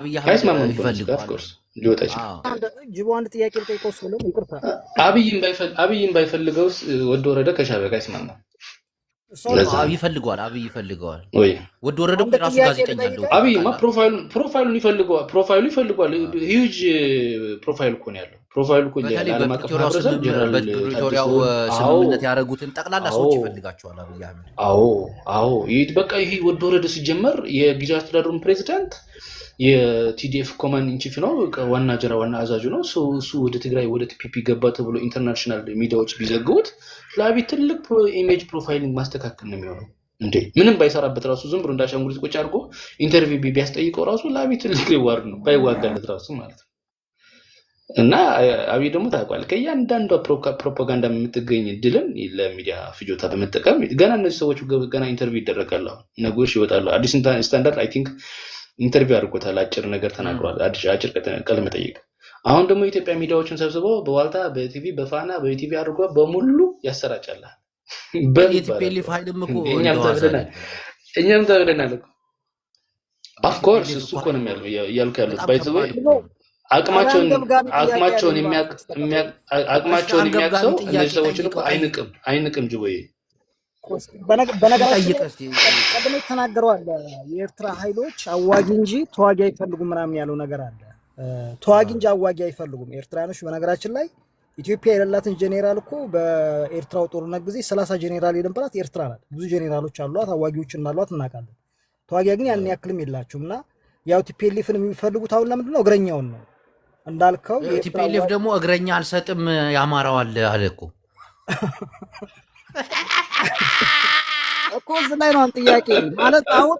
ይፈልጋል ሊወጣ ይችላል። ጅቦ አንድ ጥያቄ ልጠይቀው ስለሆነ ይቅርታ። አብይን ባይፈልገውስ ወደ ወረደ ከሻዕቢያ ጋር ይስማማል። አብይ ይፈልገዋል ወይ ወደ ወረደ ራሱ ጋዜጠኛ እንደው አብይማ ፕሮፋይሉን ይፈልገዋል። ሂውጅ ፕሮፋይል እኮ ነው ያለው። ፕሮፋይሉ እኮ ለዓለም አቀፍ ማህበረሰብ በፕሪቶሪያው ስምምነት ያደረጉትን ጠቅላላ ሰዎች ይፈልጋቸዋል አብይ አህመድ። አዎ በቃ ይሄ ወደ ወረደ ሲጀመር የጊዜያዊ አስተዳደሩን ፕሬዝዳንት የቲዲኤፍ ኮማንድ ኢን ቺፍ ነው፣ ዋና አዛዡ ነው። እሱ ወደ ትግራይ ወደ ቲፒፒ ገባ ተብሎ ኢንተርናሽናል ሚዲያዎች ቢዘግቡት ለአብይ ትልቅ ኢሜጅ ፕሮፋይሊንግ ማስተካከል ነው የሚሆነው። እንዴ ምንም ባይሰራበት ራሱ ዝም ብሎ እንዳሻንጉሊት ቁጭ አድርጎ ኢንተርቪው ቢያስጠይቀው ራሱ ለአብይ ትልቅ ሪዋርድ ነው፣ ባይዋጋለት ራሱ ማለት ነው። እና አብይ ደግሞ ታውቃለህ ከእያንዳንዷ ፕሮፓጋንዳ የምትገኝ ድልን ለሚዲያ ፍጆታ በመጠቀም ገና እነዚህ ሰዎች ገና ኢንተርቪው ይደረጋሉ፣ ነገሮች ይወጣሉ። አዲስ ስታንዳርድ አይ ቲንክ ኢንተርቪው አድርጎታል፣ አጭር ነገር ተናግሯል፣ አጭር ቃለ መጠይቅ። አሁን ደግሞ የኢትዮጵያ ሚዲያዎችን ሰብስበው በዋልታ በቲቪ በፋና በቲቪ አድርጎ በሙሉ ያሰራጫል። በኢቲፒኤልኤፍ ኃይልም እኮ እኛም ተብለናል እኮ ኦፍ ኮርስ እሱ እኮ ነው ያልኩ ያሉት ባይዘው አቅማቸውን የሚያቅሰው እነዚህ ሰዎችን እኮ አይንቅም ጅቦዬ። በነገራችን ቀድሞ ተናግረዋል። የኤርትራ ኃይሎች አዋጊ እንጂ ተዋጊ አይፈልጉም ምናምን ያለው ነገር አለ። ተዋጊ እንጂ አዋጊ አይፈልጉም ኤርትራኖች። በነገራችን ላይ ኢትዮጵያ የሌላትን ጄኔራል እኮ በኤርትራው ጦርነት ጊዜ 30 ጄኔራል የነበራት ኤርትራ ናት። ብዙ ጄኔራሎች አሏት፣ አዋጊዎች እንዳሏት እናውቃለን። ተዋጊ ግን ያን ያክልም የላቸውምና ያው ቲፒኤልኤፍን የሚፈልጉት አሁን ለምንድን ነው? እግረኛውን ነው እንዳልከው። ቲፒኤልኤፍ ደግሞ እግረኛ አልሰጥም ያማራዋል አለ እኮ እኮ እዚህ ላይ ነው ጥያቄ ማለት። አሁን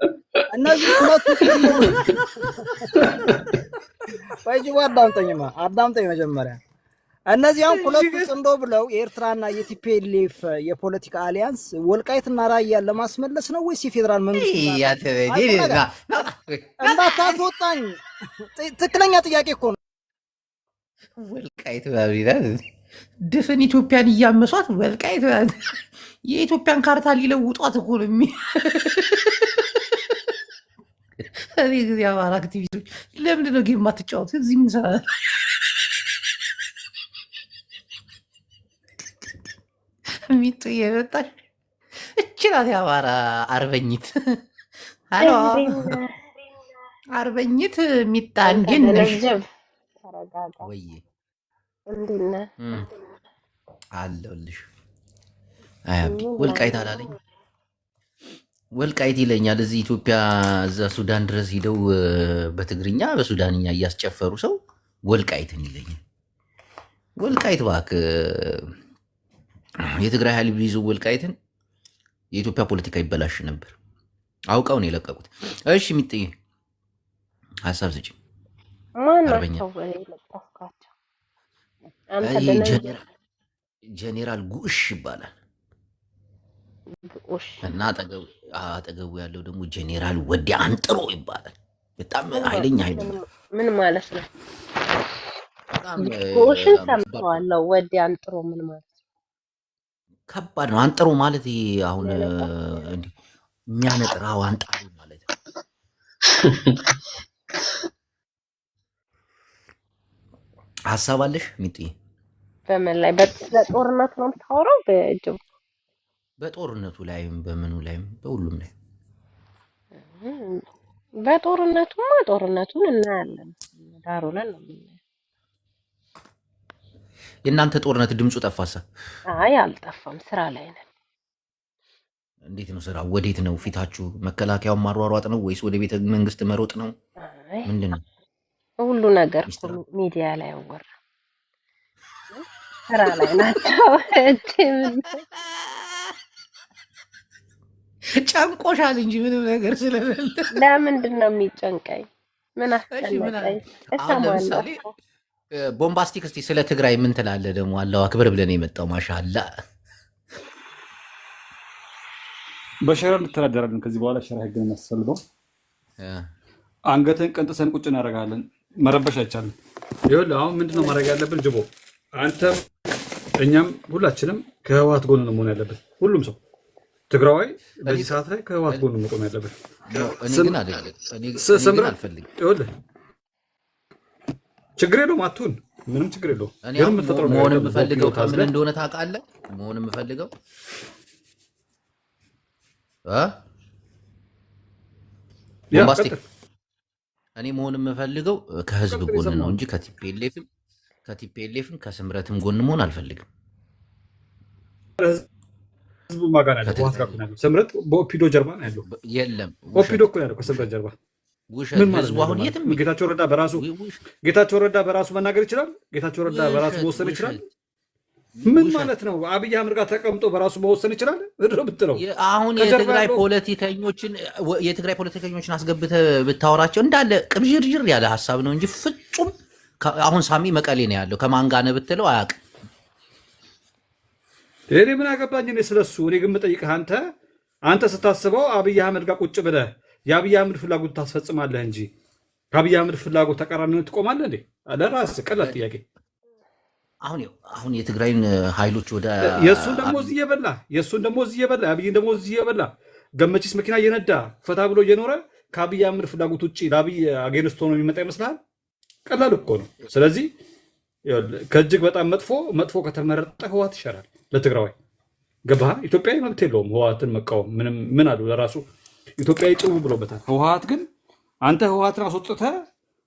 እነዚህ ሁለቱ ባይጂው አዳምጠኝ መጀመሪያ። እነዚህ አሁን ሁለቱ ጽንዶ ብለው የኤርትራና የቲፒኤልኤፍ የፖለቲካ አሊያንስ ወልቃይትና ራያን ለማስመለስ ነው ወይስ የፌደራል መንግስት እንዳታስወጣኝ? ትክክለኛ ጥያቄ እኮ ነው። ወልቃይት ባቢላል ድፍን ኢትዮጵያን እያመሷት ወልቃይት የኢትዮጵያን ካርታ ሊለውጧት እኮ ነው እኔ ጊዜ አማራ አክቲቪስቶች ለምንድን ነው ጌም ማትጫወት? እዚህ ምን ሰራ ሚጡ የመጣሽ እችላት የአማራ አርበኝት አሎ አርበኝት ሚጣ እንዴት ነሽ? ወይ እንዴነ አለሁልሽ። አያብዲ ወልቃይት አላለኝ ወልቃይት ይለኛል። እዚህ ኢትዮጵያ እዛ ሱዳን ድረስ ሂደው በትግርኛ በሱዳንኛ እያስጨፈሩ ሰው ወልቃይትን ይለኛል። ወልቃይት እባክህ የትግራይ ኃይል ቢይዙ ወልቃይትን የኢትዮጵያ ፖለቲካ ይበላሽ ነበር። አውቀው ነው የለቀቁት። እሺ ሚጥይ ሀሳብ ስጪ። ጀኔራል ጉሽ ይባላል እና አጠገቡ ያለው ደግሞ ጀኔራል ወዲ አንጥሮ ይባላል። በጣም ኃይለኛ ምን ማለት ነው? ጉሽን ሰምተዋለሁ። ወዲ አንጥሮ ምን ማለት ነው? ከባድ ነው። አንጥሮ ማለት ይሄ አሁን እንዴ የሚያነጥራው አንጣሪ ማለት ነው። ሀሳብ አለሽ ሚጥይ? በምን ላይ በጦርነቱ ነው የምታወራው? በእጅው በጦርነቱ ላይም በምኑ ላይም በሁሉም ላይ በጦርነቱማ ጦርነቱን እናያለን። ዳሩ ላይ ነው የምናየው። የእናንተ ጦርነት ድምፁ ጠፋሳ? አይ አልጠፋም፣ ስራ ላይ ነን። እንዴት ነው ስራ? ወዴት ነው ፊታችሁ? መከላከያውን ማሯሯጥ ነው ወይስ ወደ ቤተ መንግስት መሮጥ ነው? ምንድን ነው? ሁሉ ነገር ሚዲያ ላይ ወራ ስራ ላይ ናቸው። ጨንቆሻል እንጂ ምንም ነገር ስለሌለ። ለምንድን ነው የሚጨንቀኝ? ምን አስጨነቀኝ? ለምሳሌ ቦምባስቲክ እስቲ ስለ ትግራይ ምን ትላለህ? ደግሞ አላሁ አክበር ብለን የመጣው ማሻአላ። በሸራ እንተዳደራለን ከዚህ በኋላ ሸራ ህግ እናስፈልገው። አንገትን ቀንጥሰን ቁጭ እናደርጋለን። መረበሽ አይቻልም። ይኸውልህ አሁን ምንድነው ማድረግ ያለብን ጅቦ? አንተም እኛም ሁላችንም ከህወሓት ጎን ነው መሆን ያለብን። ሁሉም ሰው ትግራዋይ በዚህ ሰዓት ላይ ከህወሓት ጎን መቆም ያለብን። እኔ ግን አልፈልግም። ችግር የለውም አትሁን፣ ምንም ችግር የለውም። እኔ ግን አሁን የምትፈጥረው ነገር መሆን የለም። የምፈልገው በኦፒዶ ከምን ታዝለህ እንደሆነ ታውቃለህ? መሆን የምፈልገው እ ያ ቦምባስቲክ ቀጥል። እኔ መሆን የምፈልገው ከህዝብ ቀጥል ጎን ነው የሰማሁህ እንጂ ከቲፒኤልኤፍም ከስምረትም ጎን መሆን አልፈልግም። ህዝቡ ማጋን ያለው ህወሓት ጋር እኮ ነው ያለው። ስምረት በኦፒዶ ጀርባ ነው ያለው። የለም ኦፒዶ ውሸት እኮ ነው ያለው ከስምረት ጀርባ። ውሸት። ምን ማለት ህዝቡ ነው? አሁን ማለት የትም ጌታቸው ረዳ በራሱ ጌታቸው ረዳ በራሱ መናገር ይችላል። ጌታቸው ረዳ በራሱ ውሸት መወሰን ይችላል። ውሸት ምን ውሸት። ማለት ነው? አብይ አህመድ ጋር ተቀምጦ በራሱ መወሰን ይችላል ብትለው አሁን ከጀርባ የትግራይ ያለው ፖለቲከኞችን አስገብተህ ብታወራቸው እንዳለ ቅብዥርዥር ያለ ሀሳብ ነው እንጂ ፍጹም አሁን ሳሚ መቀሌ ነው ያለው። ከማን ጋር ነህ ብትለው አያውቅም። እኔ ምን አገባኝ እኔ ስለሱ። እኔ ግን የምጠይቅህ አንተ ስታስበው አብይ አህመድ ጋር ቁጭ ብለህ የአብይ አህመድ ፍላጎት ታስፈጽማለህ እንጂ ከአብይ አህመድ ፍላጎት ተቃራኒ ትቆማለህ እንዴ? ለራስህ ቀላል ጥያቄ። አሁን የትግራይን ኃይሎች ወደ የእሱን ደግሞ እዚህ እየበላ የአብይን ደግሞ እዚህ እየበላ ገመቺስ መኪና እየነዳ ፈታ ብሎ እየኖረ ከአብይ አህመድ ፍላጎት ውጭ ለአብይ አጌንስት ሆኖ የሚመጣ ይመስልሃል? ቀላል እኮ ነው። ስለዚህ ከእጅግ በጣም መጥፎ ከተመረጠ ህወሓት ይሻላል ለትግራዋይ። ገባህ? ኢትዮጵያዊ መብት የለውም ህወሓትን መቃወም። ምን አሉ ለራሱ ኢትዮጵያዊ ጭው ብሎበታል። ህወሓት ግን አንተ ህወሓትን አስወጥተህ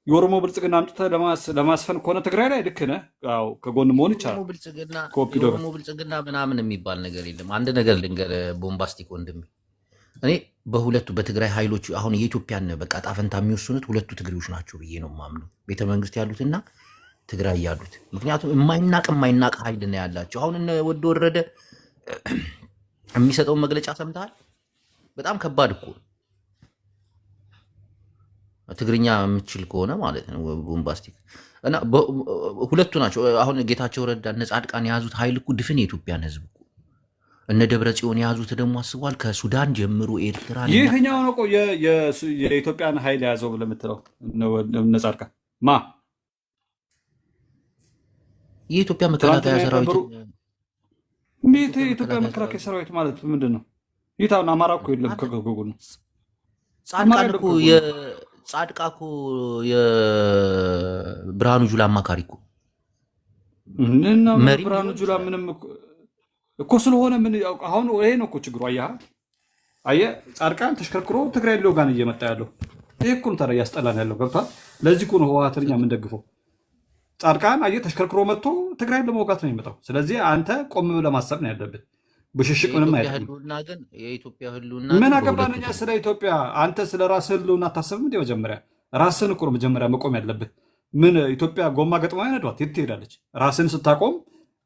የኦሮሞ ብልጽግና አምጥተህ ለማስፈን ከሆነ ትግራይ ላይ ልክ ነህ። ከጎን መሆን ይቻላል። የኦሮሞ ብልጽግና ምናምን የሚባል ነገር የለም። አንድ ነገር ልንገርህ ቦምባስቲክ ወንድሜ፣ እኔ በሁለቱ በትግራይ ኃይሎች አሁን የኢትዮጵያን በቃ ጣፈንታ የሚወስኑት ሁለቱ ትግሬዎች ናቸው ብዬ ነው የማምነው፣ ቤተመንግስት ያሉትና ትግራይ ያሉት። ምክንያቱም የማይናቅ ኃይል ነው ያላቸው። አሁን እነ ወደ ወረደ የሚሰጠውን መግለጫ ሰምተሃል? በጣም ከባድ እኮ ትግርኛ የምችል ከሆነ ማለት ነው ቦምባስቲክ እና ሁለቱ ናቸው። አሁን ጌታቸው ረዳ እነ ጻድቃን የያዙት ኃይል እኮ ድፍን የኢትዮጵያን ህዝብ እኮ እነ ደብረ ጽዮን የያዙት ደግሞ አስቧል። ከሱዳን ጀምሮ ኤርትራ ይህኛው ነው የኢትዮጵያን ኃይል የያዘው ብለህ የምትለው እነ ጻድቃን ማ የኢትዮጵያ መከላከያ ሰራዊት እንዴት የኢትዮጵያ መከላከያ ሰራዊት ማለት ምንድን ነው? ይታውን አማራ እኮ የለም ከጎጉ ነው። ጻድቃ እኮ የብርሃኑ ጁላ አማካሪ እኮ ብርሃኑ ጁላ ምንም እኮ ስለሆነ ምን አሁን ይሄ ነው እኮ ችግሩ። አየህ ጻድቃን ተሽከርክሮ ትግራይ ሊወጋን እየመጣ ያለው ይሄ እኮ ነው። ታዲያ እያስጠላን ያለው ገብቷል። ለዚህ እኮ ነው ህወሓትን እኛ የምንደግፈው። ጻድቃን አየህ ተሽከርክሮ መጥቶ ትግራይን ለመውጋት ነው የሚመጣው። ስለዚህ አንተ ቆም ብለህ ማሰብ ነው ያለብህ። ብሽሽቅ ምንም አይደለም። የኢትዮጵያ ህልውና ምን አገባን እኛ ስለ ኢትዮጵያ? አንተ ስለ ራስህ ህልውና አታስብም እንዴ? መጀመሪያ ራስህን እኮ ነው መጀመሪያ መቆም ያለብህ። ምን ኢትዮጵያ ጎማ ገጥማ ያነዷት የት ትሄዳለች? ራስህን ስታቆም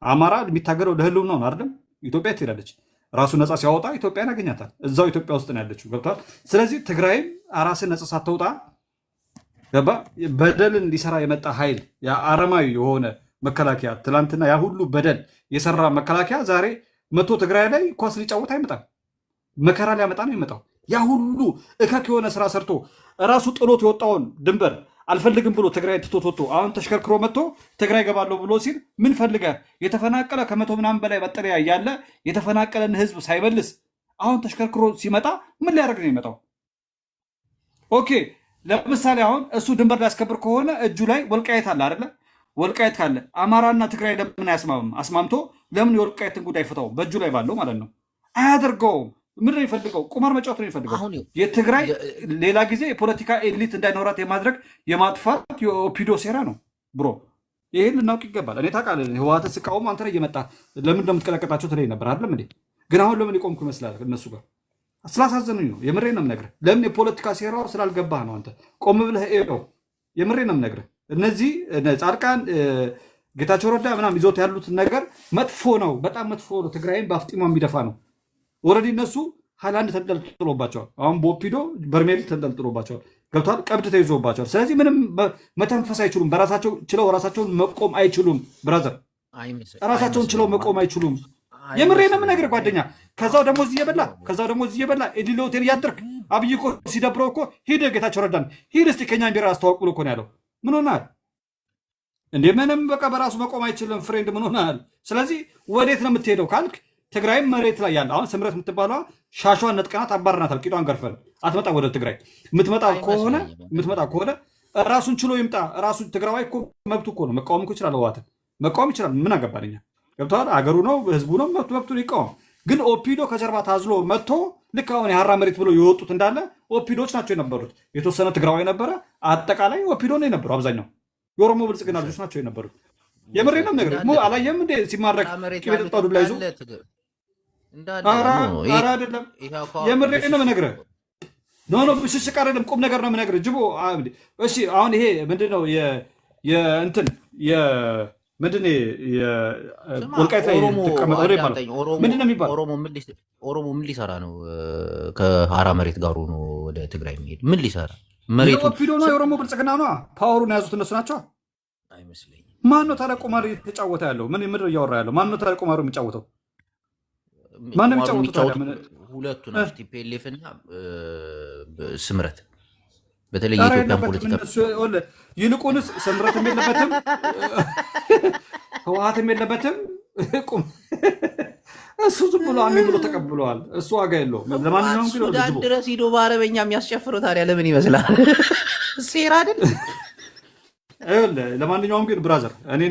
አማራ የሚታገለው ለህልውና ነው አይደለም? ኢትዮጵያ ትሄዳለች። ራሱ ነፃ ሲያወጣ ኢትዮጵያን ያገኛታል። እዛው ኢትዮጵያ ውስጥ ነው ያለችው። ገብቷል። ስለዚህ ትግራይም ራስህን ነፃ ሳትወጣ ገባ በደልን እንዲሰራ የመጣ ኃይል አረማዊ የሆነ መከላከያ ትላንትና ያ ሁሉ በደል የሰራ መከላከያ ዛሬ መቶ ትግራይ ላይ ኳስ ሊጫወት አይመጣም። መከራ ሊያመጣ ነው የሚመጣው። ያ ሁሉ እከክ የሆነ ስራ ሰርቶ ራሱ ጥሎት የወጣውን ድንበር አልፈልግም ብሎ ትግራይ ትቶት ወጥቶ አሁን ተሽከርክሮ መጥቶ ትግራይ ገባለሁ ብሎ ሲል ምን ፈልገህ? የተፈናቀለ ከመቶ ምናምን በላይ መጠለያ እያለ የተፈናቀለን ህዝብ ሳይመልስ አሁን ተሽከርክሮ ሲመጣ ምን ሊያደርግ ነው የሚመጣው? ኦኬ ለምሳሌ አሁን እሱ ድንበር ሊያስከብር ከሆነ እጁ ላይ ወልቃየት አለ አይደለ? ወልቃየት ካለ አማራና ትግራይ ለምን አያስማምም? አስማምቶ ለምን የወልቃየትን ጉዳይ ፍታው? በእጁ ላይ ባለው ማለት ነው። አያደርገውም። ምን ነው የሚፈልገው? ቁማር መጫወት ነው የሚፈልገው። የትግራይ ሌላ ጊዜ የፖለቲካ ኤሊት እንዳይኖራት የማድረግ የማጥፋት የኦፒዶ ሴራ ነው ብሮ። ይህን ልናውቅ ይገባል። እኔ ታውቃለህ ህወሓትን ስቃወም አንተ ላይ እየመጣ ለምን እንደምትቀለቀጣቸው ትለኝ ነበር አይደለም እንዴ? ግን አሁን ለምን የቆምኩ ይመስላል? እነሱ ጋር ስላሳዘኑኝ ነው። የምሬን ነው የምነግርህ። ለምን የፖለቲካ ሴራው ስላልገባህ ነው። አንተ ቆም ብለህ ነው። የምሬን ነው የምነግርህ። እነዚህ ጻድቃን ጌታቸው ረዳ ምናምን ይዞት ያሉት ነገር መጥፎ ነው፣ በጣም መጥፎ ነው። ትግራይን በአፍጢሟ የሚደፋ ነው። ኦልሬዲ እነሱ ሃይላንድ ተንጠልጥሎባቸዋል። አሁን በኦፒዶ በርሜል ተንጠልጥሎባቸዋል። ገብቷል። ቀብድ ተይዞባቸዋል። ስለዚህ ምንም መተንፈስ አይችሉም። በራሳቸው ችለው ራሳቸውን መቆም አይችሉም። ብራዘር ራሳቸውን ችለው መቆም አይችሉም። የምሬን ነው የምነግርህ ጓደኛ። ከዛው ደግሞ እዚህ እየበላ ኤዲሊ ሆቴል እያደርክ አብይ እኮ ሲደብረው እኮ ሂድ ጌታቸው ረዳን ሂድ እስኪ ከኛ ቢራ አስተዋውቅ ብሎ እኮ ነው ያለው። ምን ሆናል እንዴ? ምንም በቃ በራሱ መቆም አይችልም። ፍሬንድ ምን ሆናል? ስለዚህ ወዴት ነው የምትሄደው ካልክ ትግራይም መሬት ላይ ያለ አሁን ስምረት የምትባለዋ ሻሿን ነጥቀናት አባረናታል። ቂጧን ገርፈን አትመጣ ወደ ትግራይ። የምትመጣ ከሆነ ራሱን ችሎ ይምጣ። ራሱ ትግራዋይ እኮ መብቱ እኮ ነው። መቃወም እኮ ይችላል። ህወሓትን መቃወም ይችላል። ምን አገባንኛ? ገብተዋል። አገሩ ነው፣ ህዝቡ ነው፣ መብቱን ይቃወም። ግን ኦፒዶ ከጀርባ ታዝሎ መጥቶ ልክ አሁን የሀራ መሬት ብሎ የወጡት እንዳለ ኦፒዶች ናቸው የነበሩት። የተወሰነ ትግራዋይ ነበረ፣ አጠቃላይ ኦፒዶ ነው የነበሩ። አብዛኛው የኦሮሞ ብልጽግና ልጆች ናቸው የነበሩት። የምሬ ነው ነገር አላየም እንዴ? ሲማረክ ቅቤ ጠጣ ዱላ ይዞ ኧረ አይደለም። የምሬ ነው የምነግርህ። ኖ ብሽሽቅ አይደለም፣ ቁም ነገር ነው የምነግርህ ጅቦ። እሺ አሁን ይሄ ምንድነው የእንትን ምንድን ወልቃይት ላይ ተቀመጠ ይባላል። ምንድን ነው የሚባለው? ኦሮሞ ምን ሊሰራ ነው ከሀራ መሬት ጋር ሆኖ ወደ ትግራይ የሚሄድ? ምን ሊሰራ? መሬቱ ኦፒዶ ነው፣ የኦሮሞ ብልጽግና ነው። ፓወሩን የያዙት እነሱ ናቸው አይመስለኝም። ማን ነው ታዲያ ቁማር እየተጫወተ ያለው? ምን ምድር እያወራ ያለው ማን ነው ታዲያ? ቁማሩ የሚጫወተው ማን ነው የሚጫወተው? ሁለቱ ናቸው፣ ቲፒኤልኤፍ እና ስምረት። በተለይ የኢትዮጵያን ፖለቲካ ይልቁንስ ስምረትም የለበትም ህወሓትም የለበትም። እሱ ዝም ብሎ አሜን ብሎ ተቀብለዋል። እሱ ዋጋ የለውም። ለማንኛውም ግን ሱዳን ድረስ ሂዶ በአረበኛ የሚያስጨፍረው ታዲያ ለምን ይመስላል? ሴራ አይደል? ለማንኛውም ግን ብራዘር እኔ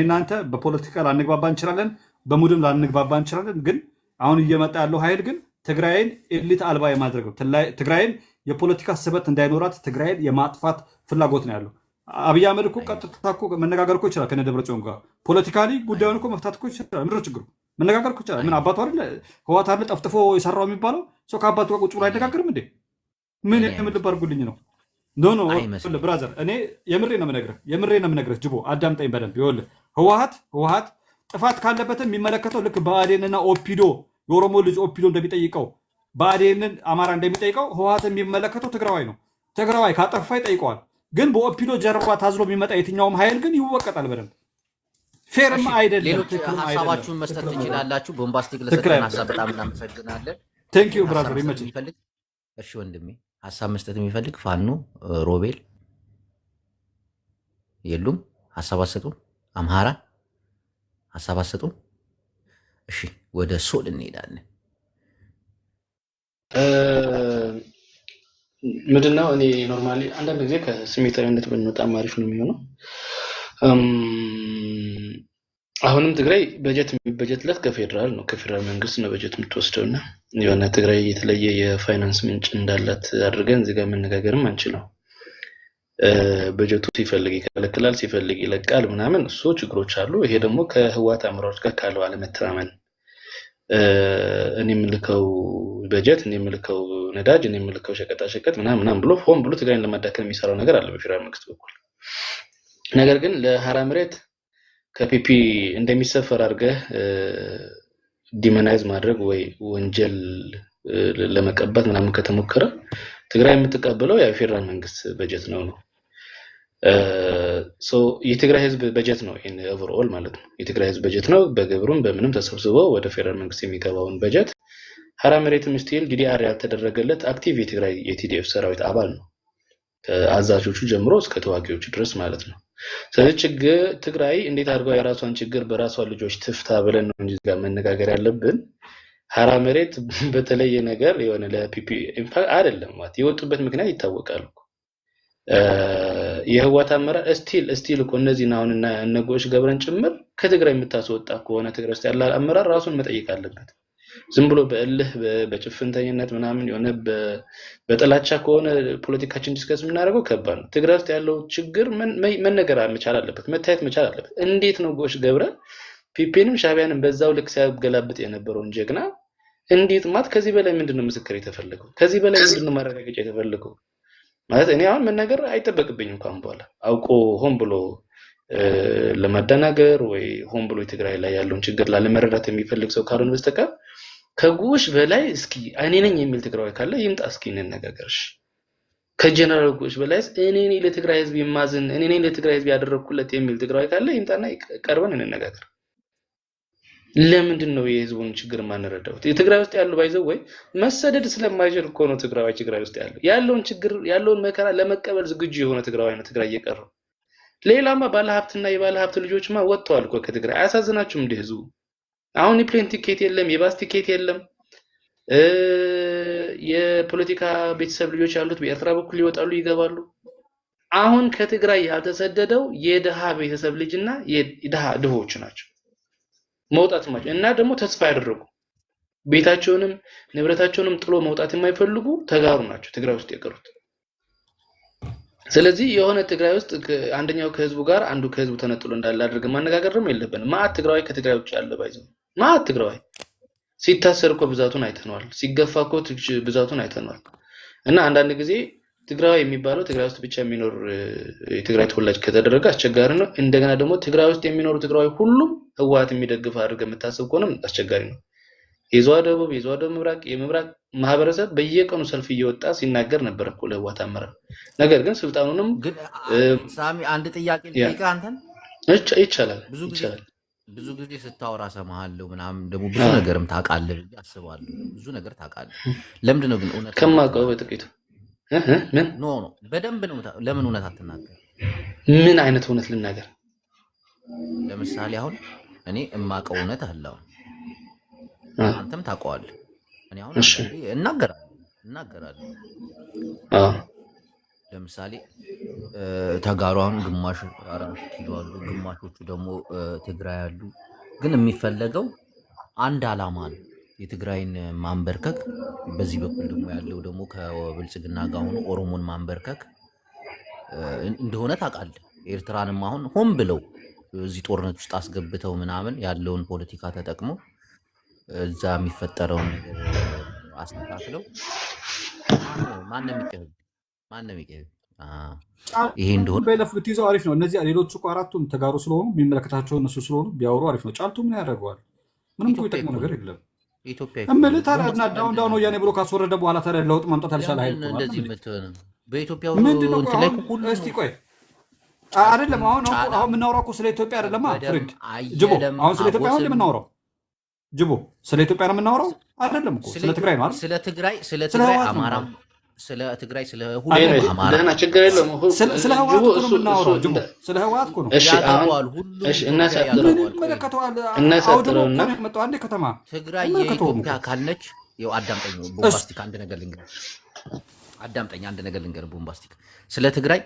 እናንተ በፖለቲካ ላንግባባ እንችላለን፣ በሙድም ላንግባባ እንችላለን። ግን አሁን እየመጣ ያለው ኃይል ግን ትግራይን ኤሊት አልባ የማድረግ ነው። ትግራይን የፖለቲካ ስበት እንዳይኖራት ትግራይን የማጥፋት ፍላጎት ነው ያለው። አብይ አህመድ እኮ ቀጥታ እኮ መነጋገር እኮ ይችላል ከነደብረጽዮን ጋር ፖለቲካሊ ጉዳዩን እኮ መፍታት እኮ ይችላል። ምንድን ነው ችግሩ? መነጋገር እኮ ይችላል። ምን አባቱ አይደለ ህወሓት አይደለ ጠፍጥፎ የሰራው የሚባለው ሰው ከአባቱ ጋር ቁጭ ብሎ አይነጋገርም እንዴ? ምን የምልብ አድርጉልኝ ነው? ኖ ብራዘር እኔ የምሬ ነው የምነግርህ ጅቦ አዳምጠኝ በደንብ። ይኸውልህ ህወሓት ጥፋት ካለበትም የሚመለከተው ልክ ብአዴንና ኦፒዶ የኦሮሞ ልጅ ኦፒዶ እንደሚጠይቀው ብአዴንን አማራ እንደሚጠይቀው ህወሓት የሚመለከተው ትግራዋይ ነው። ትግራዋይ ካጠፋ ይጠይቀዋል። ግን በኦፒዶ ጀርባ ታዝሎ የሚመጣ የትኛውም ኃይል ግን ይወቀጣል በደንብ። ፌርም አይደለም። ሌሎች ሀሳባችሁን መስጠት ትችላላችሁ። ቦምባስቲክ ለሰጠን ሀሳብ በጣም እናመሰግናለን። ቴንክ ዩ ብራዘር ይመችል። እሺ ወንድሜ ሀሳብ መስጠት የሚፈልግ ፋኖ ሮቤል የሉም? ሀሳብ አሰጡም። አምሃራ ሀሳብ አሰጡም። እሺ ወደ ሶል እንሄዳለን። ምንድነው እኔ ኖርማሊ አንዳንድ ጊዜ ከስሜታዊነት ብንወጣም አሪፍ ነው የሚሆነው። አሁንም ትግራይ በጀት የሚበጀትለት ከፌዴራል ነው፣ ከፌዴራል መንግስት ነው በጀት የምትወስደው እና የሆነ ትግራይ የተለየ የፋይናንስ ምንጭ እንዳላት አድርገን እዚህ ጋር መነጋገርም አንችልም። በጀቱ ሲፈልግ ይከለክላል፣ ሲፈልግ ይለቃል ምናምን፣ እሱ ችግሮች አሉ። ይሄ ደግሞ ከህወሓት አመራሮች ጋር ካለው አለመተማመን እኔ የምልከው በጀት እኔ የምልከው ነዳጅ እኔ የምልከው ሸቀጣሸቀጥ ምናምን ብሎ ሆን ብሎ ትግራይን ለማዳከም የሚሰራው ነገር አለ በፌዴራል መንግስት በኩል። ነገር ግን ለሀራ መሬት ከፒፒ እንደሚሰፈር አድርገህ ዲመናይዝ ማድረግ ወይ ወንጀል ለመቀባት ምናምን ከተሞከረ ትግራይ የምትቀበለው የፌዴራል መንግስት በጀት ነው። የትግራይ ህዝብ በጀት ነው ኦቨርኦል ማለት ነው። የትግራይ ህዝብ በጀት ነው። በግብሩም በምንም ተሰብስበው ወደ ፌዴራል መንግስት የሚገባውን በጀት ሀራ መሬትም ስቲል ዲዲአር ያልተደረገለት አክቲቭ የትግራይ የቲዲኤፍ ሰራዊት አባል ነው፣ ከአዛዦቹ ጀምሮ እስከ ተዋጊዎቹ ድረስ ማለት ነው። ስለዚህ ትግራይ እንዴት አድርገው የራሷን ችግር በራሷ ልጆች ትፍታ ብለን ነው እንጂ ጋር መነጋገር ያለብን። ሀራ መሬት በተለየ ነገር የሆነ ለፒፒ ኢምፓክት አይደለም ማለት የወጡበት ምክንያት ይታወቃል። የህወሓት አመራር ስቲል እኮ እነዚህን አሁን እና እነጎሽ ገብረን ጭምር ከትግራይ የምታስወጣ ከሆነ ትግራይ ውስጥ ያለ አመራር ራሱን መጠየቅ አለበት። ዝም ብሎ በእልህ በጭፍንተኝነት ምናምን የሆነ በጥላቻ ከሆነ ፖለቲካችን ዲስከስ የምናደርገው ከባድ ነው። ትግራይ ውስጥ ያለው ችግር መነገር መቻል አለበት፣ መታየት መቻል አለበት። እንዴት ነው ጎሽ ገብረ ፒፒንም ሻቢያንም በዛው ልክ ሲያገላብጥ የነበረውን ጀግና እንዴት ማለት ከዚህ በላይ ምንድነው ምስክር የተፈለገው? ከዚህ በላይ ምንድነው ማረጋገጫ የተፈለገው? ማለት እኔ አሁን መናገር አይጠበቅብኝም እንኳን በኋላ አውቆ ሆን ብሎ ለማደናገር ወይ ሆን ብሎ ትግራይ ላይ ያለውን ችግር ላለመረዳት የሚፈልግ ሰው ካልሆነ በስተቀር ከጉሽ በላይ እስኪ እኔ ነኝ የሚል ትግራይ ካለ ይምጣ፣ እስኪ እንነጋገርሽ። ከጀነራል ጉሽ በላይ እኔ ነኝ ለትግራይ ህዝብ የማዝን እኔ ነኝ ለትግራይ ህዝብ ያደረኩለት የሚል ትግራይ ካለ ይምጣና ቀርበን እንነጋገር። ለምንድን ነው የህዝቡን ችግር ማንረዳው? የትግራይ ውስጥ ያለው ባይዘው ወይ መሰደድ ስለማይችል እኮ ነው ትግራይ ውስጥ ያለውን ችግር ያለውን መከራ ለመቀበል ዝግጁ የሆነ ትግራይ ነው ትግራይ እየቀረው። ሌላማ ባለሀብትና የባለሀብት ልጆችማ ወጥተዋል እኮ ከትግራይ። አያሳዝናችሁም እንደ ህዝቡ? አሁን የፕሌን ቲኬት የለም፣ የባስ ቲኬት የለም። የፖለቲካ ቤተሰብ ልጆች ያሉት በኤርትራ በኩል ይወጣሉ ይገባሉ። አሁን ከትግራይ ያልተሰደደው የደሃ ቤተሰብ ልጅና የደሃ ድሆች ናቸው መውጣት ማለት እና ደግሞ ተስፋ ያደረጉ ቤታቸውንም ንብረታቸውንም ጥሎ መውጣት የማይፈልጉ ተጋሩ ናቸው ትግራይ ውስጥ የቀሩት። ስለዚህ የሆነ ትግራይ ውስጥ አንደኛው ከህዝቡ ጋር አንዱ ከህዝቡ ተነጥሎ እንዳለ አድርገን ማነጋገርም የለብንም። ማአት ትግራይ ከትግራይ ውጭ ያለ ባይዘው ማአት ትግራይ ሲታሰር እኮ ብዛቱን አይተነዋል፣ ሲገፋ እኮ ብዛቱን አይተነዋል። እና አንዳንድ ጊዜ ትግራይ የሚባለው ትግራይ ውስጥ ብቻ የሚኖር የትግራይ ተወላጅ ከተደረገ አስቸጋሪ ነው። እንደገና ደግሞ ትግራይ ውስጥ የሚኖሩ ትግራይ ሁሉም ህወሓት የሚደግፍ አድርገን የምታስብ ከሆነ አስቸጋሪ ነው። የዘዋ ደቡብ ምብራቅ የምብራቅ ማህበረሰብ በየቀኑ ሰልፍ እየወጣ ሲናገር ነበር እኮ ለህወሓት አመራር። ነገር ግን ስልጣኑንም ግን ሳሚ አንድ ጥያቄ ልጠይቅህ አንተን። ይቻላል ብዙ ጊዜ ስታወራ ሰማሃለሁ ምናምን ደግሞ ብዙ ነገርም ታውቃለህ ብዬ አስባለሁ። ብዙ ነገር ታውቃለህ። ለምንድን ነው ግን እውነት ከማውቀው በጥቂቱ ምን ኖ በደንብ ነው። ለምን እውነት አትናገር? ምን አይነት እውነት ልናገር? ለምሳሌ አሁን እኔ እማውቀው እውነት አለ፣ አንተም ታውቀዋለህ። እኔ አሁን እናገራለሁ። ለምሳሌ ተጋሯን ግማሽ 4 ኪሎ አሉ፣ ግማሾቹ ደግሞ ትግራይ አሉ። ግን የሚፈለገው አንድ አላማ ነው፣ የትግራይን ማንበርከክ። በዚህ በኩል ደግሞ ያለው ደግሞ ከብልጽግና ጋር ሆኖ ኦሮሞን ማንበርከክ እንደሆነ ታውቃለህ። ኤርትራንም አሁን ሆን ብለው እዚህ ጦርነት ውስጥ አስገብተው ምናምን ያለውን ፖለቲካ ተጠቅመው እዛ የሚፈጠረውን አስተካክለው ማንም ይቀበል ይሄ እንደሆነ በለፍ ብትይዘው አሪፍ ነው። እነዚህ ሌሎቹ እኮ አራቱም ተጋሩ ስለሆኑ የሚመለከታቸው እነሱ ስለሆኑ ቢያወሩ አሪፍ ነው። ጫልቱ ምን ያደርገዋል? ምንም እኮ የጠቅመው ነገር የለም። ኢትዮጵያ እምልህ ታዲያ እና ዳውን ወያኔ ብሎ ካስወረደ በኋላ ታዲያ ለውጥ ማምጣት አልቻለ ኃይል ነው እንደዚህ የምትሆነው በኢትዮጵያ ምንድነው? እንትን ላይ ሁሉ እስቲ ቆይ አይደለም አሁን የምናወራው እኮ ስለ ኢትዮጵያ አይደለም። ፍሬንድ ጅቦ አሁን ስለ ኢትዮጵያ ነው የምናወራው። ጅቦ ስለ ኢትዮጵያ ነው የምናወራው አይደለም እኮ ስለ ትግራይ ነው አይደል? ስለ ትግራይ አማራ ስለ ትግራይ ስለ ሁሉ አማራ ደህና ችግር የለውም። ስለ ህወሓት እኮ ነው የምናወራው። ጅቦ ስለ ህወሓት እኮ ነው። እሺ አሁን እሺ እናሳጥረውና መጣው አንዴ ከተማ ትግራይ የኢትዮጵያ ካልነች ያው አዳምጠኝ ቦምባስቲክ አንድ ነገር ልንገር ቦምባስቲክ ስለ ትግራይ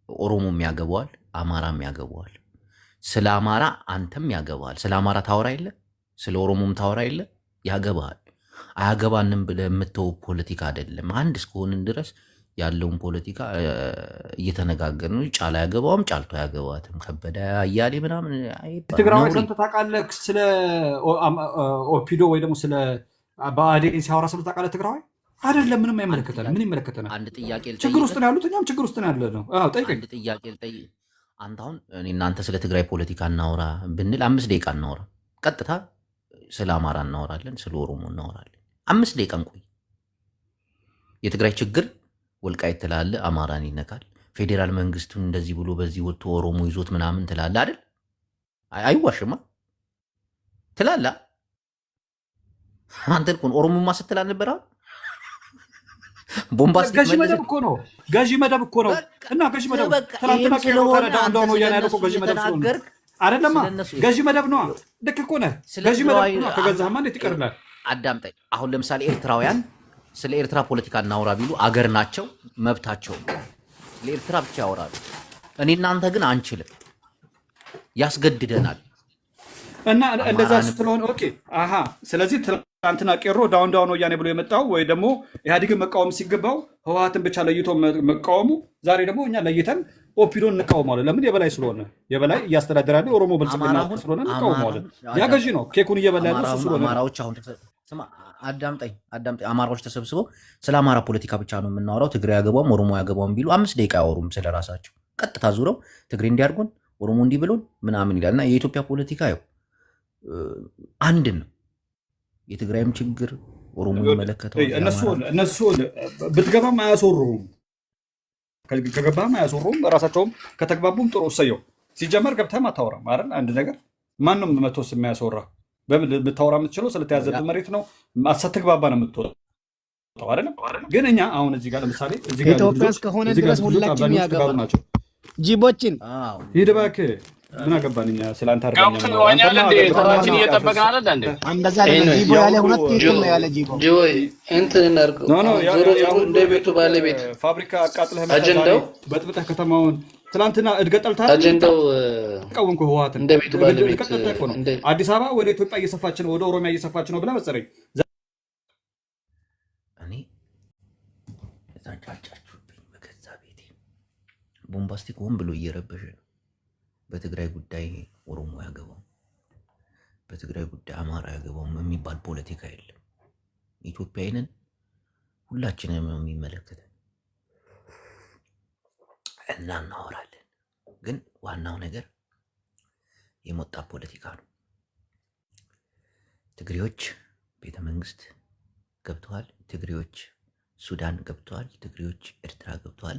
ኦሮሞም ያገባዋል፣ አማራም ያገባዋል። ስለ አማራ አንተም ያገባዋል። ስለ አማራ ታወራ የለ፣ ስለ ኦሮሞም ታወራ የለ፣ ያገባሃል። አያገባንም ብለህ የምተው ፖለቲካ አይደለም። አንድ እስከሆንን ድረስ ያለውን ፖለቲካ እየተነጋገርን ነው። ጫላ ያገባውም ጫልቶ ያገባትም ከበደ አያሌ ምናምን ትግራይ ሰምተህ ታውቃለህ? ስለ ኦፒዶ ወይ ደግሞ ስለ ብአዴን ሲያወራ ስለ ታውቃለህ? ትግራይ አይደለም ምንም አይመለከተንም። ምን ይመለከተናል? አንድ ጥያቄ ልጠይቅ። ችግር ውስጥ ነው ያሉት፣ እኛም ችግር ውስጥ ነው ያለ ነው። አዎ ጠይቀኝ። አንድ ጥያቄ ልጠይቅ። አንተ አሁን እኔ እናንተ ስለ ትግራይ ፖለቲካ እናወራ ብንል 5 ደቂቃ እናወራ። ቀጥታ ስለ አማራ እናወራለን፣ ስለ ኦሮሞ እናወራለን። 5 ደቂቃ እንቆይ። የትግራይ ችግር ወልቃይት ትላለህ፣ አማራን ይነካል። ፌዴራል መንግስቱን እንደዚህ ብሎ በዚህ ወጥቶ ኦሮሞ ይዞት ምናምን ትላለህ አይደል? አይዋሽማ ትላለህ። አንተ እኮ ኦሮሞማ ስትል አልነበረ? ቦምባስቲክ ገዢ መደብ እኮ ነው። ገዢ መደብ እኮ ነው። እና ገዢ መደብ ትናንትና ስለሆነ ዳውን ወያኔ ያለው ገዢ መደብ ስለሆነ አይደለማ? ገዢ መደብ ነው። ልክ እኮ ነህ። ገዢ መደብ ነው። ከገዛህማ እንዴት ይቀርላል? አዳምጠኝ። አሁን ለምሳሌ ኤርትራውያን ስለ ኤርትራ ፖለቲካ እናውራ ቢሉ አገር ናቸው፣ መብታቸው፣ ለኤርትራ ብቻ ያወራሉ። እኔ እናንተ ግን አንችልም፣ ያስገድደናል። እና እንደዛ ስለሆነ ኦኬ አሃ። ስለዚህ ትናንትና ቄሮ ዳውን ወያኔ ብሎ የመጣው ወይ ደግሞ ኢህአዴግን መቃወም ሲገባው ህወሓትን ብቻ ለይቶ መቃወሙ፣ ዛሬ ደግሞ እኛ ለይተን ኦፒዶን እንቃወማለን። ለምን? የበላይ ስለሆነ፣ የበላይ እያስተዳደረ ያለው ኦሮሞ ብልጽግና ስለሆነ እንቃወማለን። ያ ገዢ ነው፣ ኬኩን እየበላ ያለው እሱ ስለሆነ። አማራዎች አሁን ስማ፣ አዳምጠኝ። አማራዎች ተሰብስበው ስለ አማራ ፖለቲካ ብቻ ነው የምናወራው፣ ትግራይ ያገባውም ኦሮሞ ያገባውም ቢሉ 5 ደቂቃ አያወሩም ስለራሳቸው። ቀጥታ ዙረው ትግሬ እንዲያርጉን ኦሮሞ እንዲህ ብሎን ምናምን ይላል። እና የኢትዮጵያ ፖለቲካ ያው አንድ ነው። የትግራይም ችግር ኦሮሞ ይመለከተው። እነሱ ብትገባም አያስወሩም፣ ከገባም አያስወሩም። ራሳቸውም ከተግባቡም ጥሩ እሰየው። ሲጀመር ገብተህም አታወራም አይደል? አንድ ነገር ማንም መቶስ የሚያስወራ ብታወራ የምትችለው ስለተያዘብህ መሬት ነው። ሳትግባባ ነው የምትወጣው አይደለም? ግን እኛ አሁን እዚህ ጋር ለምሳሌ ኢትዮጵያ እስከሆነ ድረስ ሁላችንም ያገባል ናቸው። ጅቦችን ሂድ እባክህ ምን አገባን እኛ ስላንተ አርበኛ ገብተን ዋኛል እንዴ? ተራችን እየጠበቅን አይደል እንዴ? እንደዛ አይደለም። ጂቦ ያለ ሁለት ትክክል ነው ያለ ጂቦ እንትን እናድርገው። ዞሮ ዞሮ እንደ ቤቱ ባለቤት ፋብሪካ አቃጥለህ አጀንዳው በጥብጠህ ከተማውን ትናንትና እድገት ጠልተሃል። አጀንዳው ቀወንኩ ህወሓትን እንደ ቤቱ ባለቤት አዲስ አበባ ወደ ኢትዮጵያ እየሰፋች ነው፣ ወደ ኦሮሚያ እየሰፋች ነው ብለህ መሰለኝ። እኔ ጫጫችሁብኝ በገዛ ቤቴ። ቦምባስቲክ ሆን ብሎ እየረበሸ ነው። በትግራይ ጉዳይ ኦሮሞ ያገባው፣ በትግራይ ጉዳይ አማራ ያገባውም የሚባል ፖለቲካ የለም። ኢትዮጵያዊንን ሁላችንም ነው የሚመለከተን እና እናወራለን። ግን ዋናው ነገር የሞጣ ፖለቲካ ነው። ትግሬዎች ቤተ መንግስት ገብተዋል። ትግሬዎች ሱዳን ገብተዋል። ትግሬዎች ኤርትራ ገብተዋል።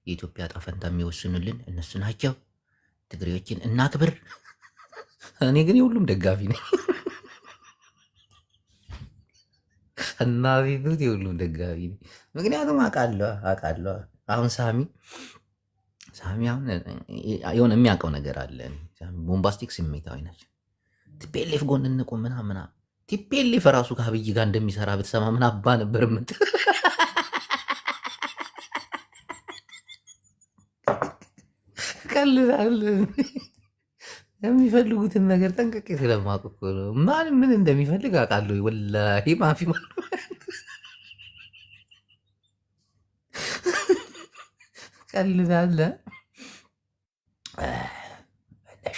የኢትዮጵያ ዕጣ ፈንታ የሚወስኑልን እነሱ ናቸው። ትግሬዎችን እናክብር። እኔ ግን የሁሉም ደጋፊ ነኝ እና ቤት የሁሉም ደጋፊ ነኝ። ምክንያቱም አውቃለሁ አሁን ሳሚ አሁን የሆነ የሚያውቀው ነገር አለ። ቦምባስቲክ ስሜታዊ ናቸው። ቲፒኤልኤፍ ጎን እንቁም ምናምን። ቲፒኤልኤፍ ራሱ ከአብይ ጋር እንደሚሰራ ብትሰማ ምን አባ ነበር ምት ቀልዳል። የሚፈልጉትን ነገር ጠንቅቄ ስለማውቅ እኮ ነው። ማን ምን እንደሚፈልግ አውቃለሁ። ወላሂ ማፊ ቀልዳለ።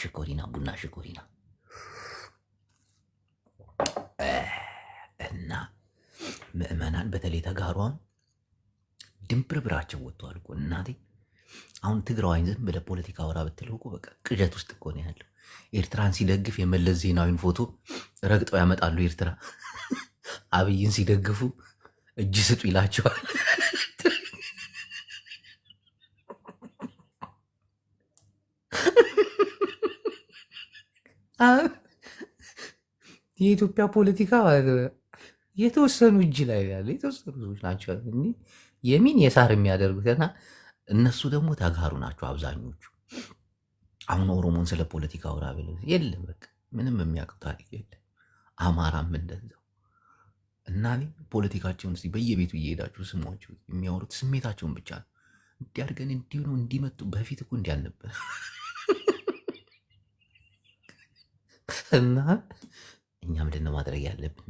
ሽኮሪና ቡና ሽኮሪና እና ምዕመናን በተለይ ተጋሯን ድንብርብራቸው ወጥተዋል እኮ እናቴ። አሁን ትግራዋይን ዝም ብለህ ፖለቲካ ወራ ብትለው እኮ በቃ ቅዠት ውስጥ እኮ ነው ያለው። ኤርትራን ሲደግፍ የመለስ ዜናዊን ፎቶ ረግጠው ያመጣሉ። ኤርትራ አብይን ሲደግፉ እጅ ስጡ ይላቸዋል። የኢትዮጵያ ፖለቲካ የተወሰኑ እጅ ላይ ያለ የተወሰኑ ሰዎች ናቸው የሚን የሳር የሚያደርጉትና እነሱ ደግሞ ተጋሩ ናቸው አብዛኞቹ። አሁን ኦሮሞን ስለ ፖለቲካ አውራ ብለው የለም በቃ ምንም የሚያውቀው ታሪክ የለም። አማራም እንደዛው እና ፖለቲካቸውን እስኪ በየቤቱ እየሄዳችሁ ስሟቸው። የሚያወሩት ስሜታቸውን ብቻ ነው። እንዲያርገን እንዲሁ ነው እንዲመጡ በፊት እኮ እንዲያልነበር እና እኛ ምንድን ነው ማድረግ ያለብን?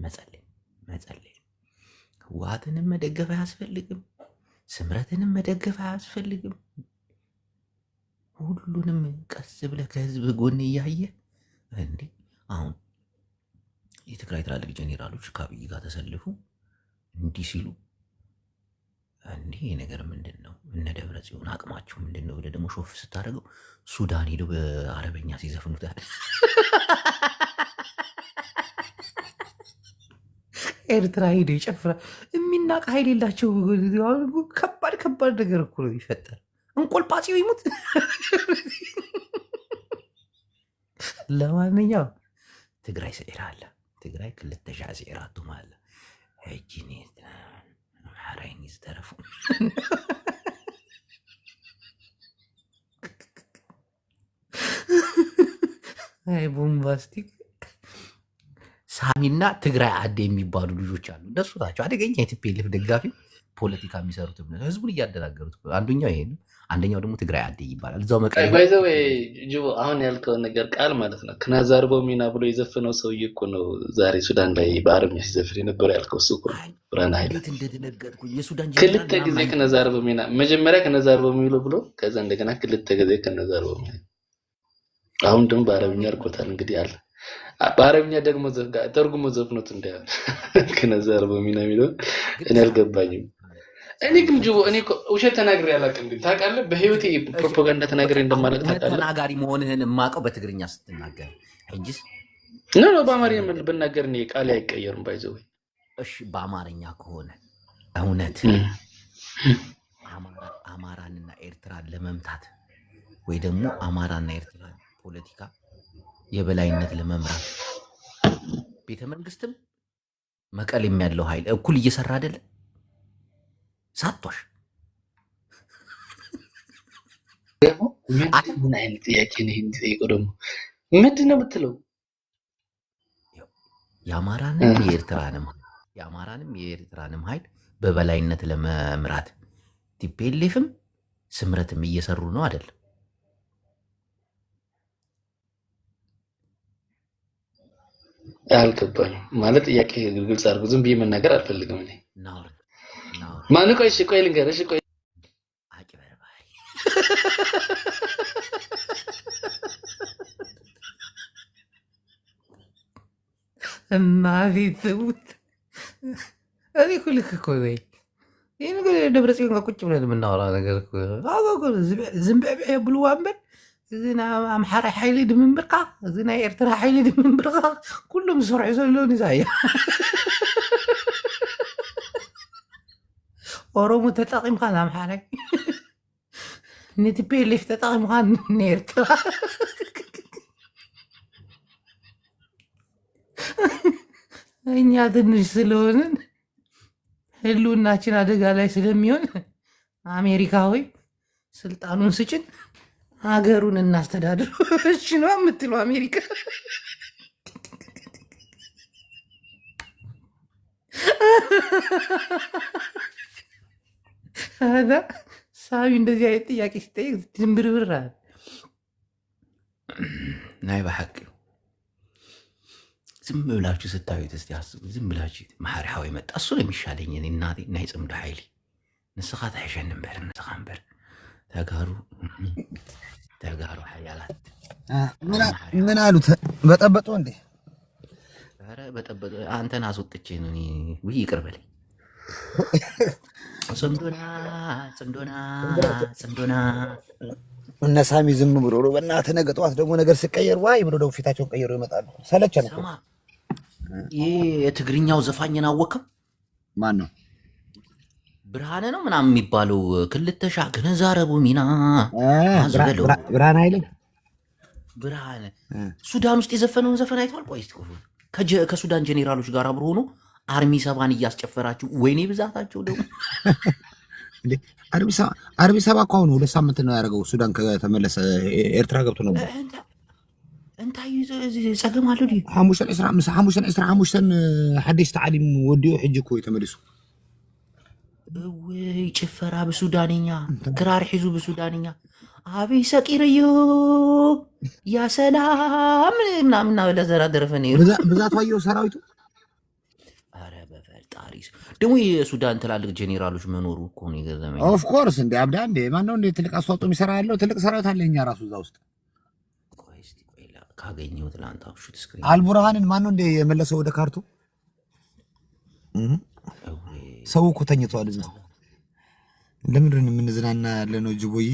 መጸለይ። ህወሓትንም መደገፍ አያስፈልግም፣ ስምረትንም መደገፍ አያስፈልግም። ሁሉንም ቀስ ብለህ ከህዝብ ጎን እያየ እንዴ አሁን የትግራይ ትላልቅ ጄኔራሎች ከአብይ ጋር ተሰልፉ እንዲህ ሲሉ እንዲህ ይህ ነገር ምንድን ነው? እነ ደብረ ጽዮን አቅማቸው ምንድን ነው ብለህ ደግሞ ሾፍ ስታደርገው ሱዳን ሄደው በአረበኛ ሲዘፍኑታል። ኤርትራ ሄደ ይጨፍራል። የሚናቅ ኃይል የላቸው። ከባድ ነገር እኮ ነው ይፈጠር። እንቆልጳጺው ይሙት። ለማንኛውም ትግራይ ስዒራ አለ። ትግራይ ክልተ ሻዕ ስዒራቶም አለ። ሕጂ ማሕራይኒ ዝተረፉ አይ ቦምባስቲክ ሳሚና ትግራይ አደ የሚባሉ ልጆች አሉ። እነሱ ናቸው አደገኛ የቲፒኤልኤፍ ደጋፊ ፖለቲካ የሚሰሩት። ህዝቡን እያደናገሩት። አንዱኛው ይሄ ነው፣ አንደኛው ደግሞ ትግራይ አደ ይባላል። እዛው መቀሌ ባይዘው ጅቦ አሁን ያልከው ነገር ቃል ማለት ነው። ከናዛርቦ ሚና ብሎ የዘፈነው ሰውዬ እኮ ነው ዛሬ ሱዳን ላይ በአረብኛ ሲዘፍን የነበረው ያልከው እሱ እኮ ነው። ብራና ኃይል እንደተነገጥኩኝ የሱዳን ክልተ ጊዜ ከናዛርቦ ሚና መጀመሪያ ከናዛርቦ ሚሎ ብሎ ከዛ እንደገና ክልተ ጊዜ ከናዛርቦ ሚና አሁን ደግሞ በአረብኛ አድርጎታል። እንግዲህ አለ በአረብኛ ደግሞ ተርጉሞ ዘፍኖት እንዳያል ከናዛርቦ ሚና የሚለው እኔ አልገባኝም። እኔ ግን ጅቦ እኔ ውሸት ተናግሬ አላውቅም። ግን ታውቃለህ በህይወቴ ፕሮፓጋንዳ ተናግሬ እንደማላውቅ ታውቃለህ። ተናጋሪ መሆንህን የማውቀው በትግርኛ ስትናገር እንጂስ ነው። በአማርኛ ብናገር እኔ ቃሌ አይቀየርም። ባይዘው እሺ፣ በአማርኛ ከሆነ እውነት አማራንና ኤርትራን ለመምታት ወይ ደግሞ አማራና ኤርትራን ፖለቲካ የበላይነት ለመምራት ቤተ መንግስትም መቀሌም ያለው ኃይል እኩል እየሰራ አይደለ? ሳቷሽ ምን አይነት ጥያቄ ነው ይሄን ጥያቄው ደግሞ ምንድን ነው የምትለው? የአማራንም የኤርትራንም ኃይል በበላይነት ለመምራት ቲፒኤልኤፍም ስምረትም እየሰሩ ነው አይደል? አልገባኝም ማለት ጥያቄ ግልጽ አድርጉ። ዝም ብዬ መናገር አልፈልግም እኔ። ማን ቆይ እሺ ቆይ ልንገርሽ ቆይ እናቴ ትሙት እኔ እኮ ልክ እኮ ወይ ይህ ነገር ደብረጽዮን ጋር ቁጭ ብለን የምናወራ ነገር ዝምብዕብዕ የብልዋ እምበር እዚ ናይ ኣምሓራ ሓይሊ ድምንብርካ እዚ ናይ ኤርትራ ሓይሊ ድምንብርካ ኩሎም ዝሰርሑ ዘለውን ኢሳያ ኦሮሞ ተጠቂምካ ንኣምሓራይ ንቲፒኤልኤፍ ተጠቂምካ ንኤርትራ እኛ ትንሽ ስለሆንን ህልውናችን አደጋ ላይ ስለሚሆን አሜሪካዊ ስልጣኑን ስጭን ሀገሩን እናስተዳድር እሺ ነው የምትለው አሜሪካ። አዳ ሳቢ እንደዚህ አይነት ጥያቄ ሲጠይቅ ድንብርብር አለ። ናይ በሐቂ ዝም ብላችሁ ስታዩት እስቲ አስቡ። ዝም ብላችሁ ማሐሪያው መጣ እሱ ነው የሚሻለኝ እኔ እናቴ ናይ ጽምዱ ኃይሊ ንስኻ ታይሸን እምበር ንስኻ እምበር ተጋሩ ኃያላት ምን አሉት? በጠበጡ እንዴ? ኧረ በጠበጡ አንተን አስወጥቼ ነው እኔ ውይ ይቅር በለኝ። ጽምዶና እነ ሳሚ ዝም ብሎ በእናትህ ነገ ጠዋት ደግሞ ነገር ሲቀየር ዋይ ብሎ ደግሞ ፊታቸውን ቀይሮ ይመጣሉ። ሰለቸን እኮ። ይህ የትግርኛው ዘፋኝን አወቅም? ማን ነው? ብርሃነ ነው ምናምን የሚባለው ክልተሻ ገነዛረቡ ሚና ብርሃን ኃይሌ ብርሃነ ሱዳን ውስጥ የዘፈነውን ዘፈን አይተዋል? ቆይ ከሱዳን ጄኔራሎች ጋር አብሮ ሆኖ አርሚ ሰባን እያስጨፈራችሁ ወይኔ ብዛታቸው ደግሞ አርቢ ሰባ እኮ አሁን 2 ሳምንት ነው ያደረገው። ሱዳን ከተመለሰ ኤርትራ ገብቶ ነበር። እንታይ ፀገም አለው ዲ ሓሙሽተን ሓዲስ ተዓሊም ወዲኡ ሕጂ እኮ ተመሊሱ። ወይ ጭፈራ ብሱዳንኛ ክራር ሒዙ ብሱዳንኛ አብይ ሰቂርዮ ያ ሰላም ምናምን ለዘራ ደረፈን ብዛት ዋየው ሰራዊቱ። አረ በፈጣሪስ ደግሞ የሱዳን ትላልቅ ጄኔራሎች መኖሩ እኮ ነው የገረመኝ። ኦፍ ኮርስ እንደ አብዳ እንደ ማነው እንደ ትልቅ አስተዋጽኦ የሚሰራ ያለው ትልቅ ሰራዊት አለ እኛ ራሱ እዛ ውስጥ። ቆይ እስቲ ካገኘው ትላንት ሹት ስክሪን አልቡርሃንን ማነው እንደ የመለሰው ወደ ካርቱ ሰው እኮ ተኝቷል እዛ። ለምንድን ነው የምንዝናና ያለ ነው ጅቦዬ?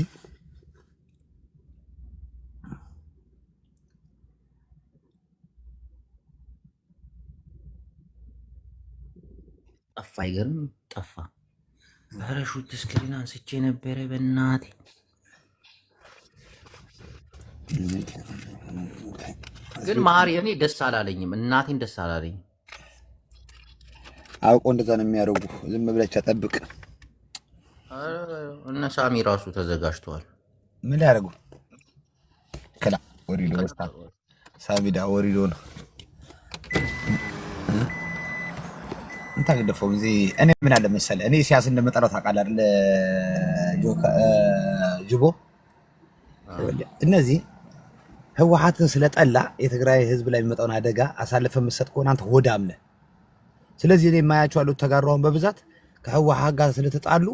ጠፋ። አይገርም ጠፋ። ኧረ ሹት ስክሪን አንስቼ ነበረ በእናቴ። ግን ማሪ እኔ ደስ አላለኝም፣ እናቴን ደስ አላለኝም። አውቆ እንደዛ ነው የሚያደርጉ። ዝም ብለህ ተጠብቅ። እነ ሳሚ ራሱ ተዘጋጅተዋል። ምን ያደርጉ? ከላ ወሪዶ ሳሚዳ ወሪዶ ነው እንታ ገደፈው ጊዜ እኔ ምን አለ መሰለህ፣ እኔ ሲያስ እንደመጣለው ታውቃለህ አይደል? ጅቦ እነዚህ ህወሓትን ስለጠላ የትግራይ ህዝብ ላይ የሚመጣውን አደጋ አሳልፈ መስጠት ከሆነ አንተ ሆዳም ነህ። ስለዚህ እኔ የማያቸው አሉት ተጋራውን በብዛት ከህወሓት ጋር ስለተጣሉ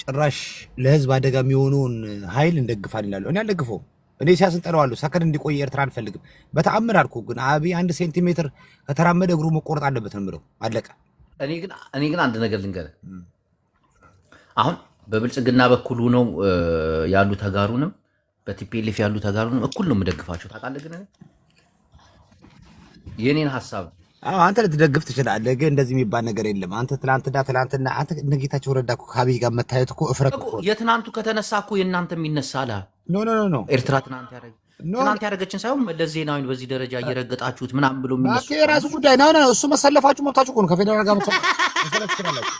ጭራሽ ለህዝብ አደጋ የሚሆነውን ኃይል እንደግፋን ይላሉ። እኔ አልደግፈውም። እኔ ሲያስን ጠለዋለሁ። ሰከንድ እንዲቆይ ኤርትራ አንፈልግም። በተአምር አልኩ። ግን አብይ 1 ሴንቲሜትር ከተራመደ እግሩ መቆረጥ አለበት ነው የምለው። አለቀ። እኔ ግን አንድ ነገር ልንገርህ። አሁን በብልጽግና በኩል ሆነው ያሉ ተጋሩንም በቲፒኤልኤፍ ያሉ ተጋሩንም እኩል ነው የምደግፋቸው። ታውቃለህ ግን የኔን ሐሳብ አንተ ልትደግፍ ትችላለህ፣ ግን እንደዚህ የሚባል ነገር የለም። አንተ ትላንትና አንተ ጌታቸው ረዳ እኮ ከአብይ ጋር መታየት እኮ እፍረት እኮ የትናንቱ ከተነሳ እኮ የእናንተም ይነሳል። ኖ ኤርትራ ትናንት ያደረገችን ሳይሆን መለስ ዜናዊን በዚህ ደረጃ እየረገጣችሁት ምናምን ብሎ የሚነሱ የራሱ ጉዳይ ነው። እሱ መሰለፋችሁ መብታችሁ እኮ ነው። ከፌዴራል ጋር መሰለፍ ትችላላችሁ።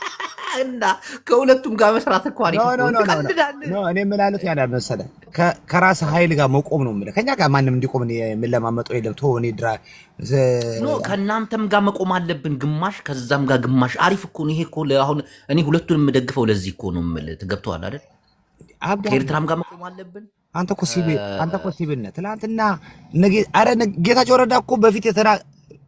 እና ከሁለቱም ጋር መስራት እኮ አሪፍ ኖ ኖ እኮ ኖ ኖ ትቀልዳለህ። ኖ እኔ ምን አሉት ያዳል መሰለህ ከራስ ኃይል ጋር መቆም ነው የምልህ። ከኛ ጋር ማንም እንዲቆም የምንለማመጠው የለም። ቶ እኔ ኖ ከእናንተም ጋር መቆም አለብን፣ ግማሽ ከዛም ጋር ግማሽ። አሪፍ እኮ ነው ይሄ እኮ። አሁን እኔ ሁለቱን የምደግፈው ለዚህ እኮ ነው የምልህ። ትገብተዋል አይደል? ከኤርትራም ጋር መቆም አለብን። አንተ እኮ ሲቪል ነህ። ትናንትና አረ ጌታቸው ረዳ እኮ በፊት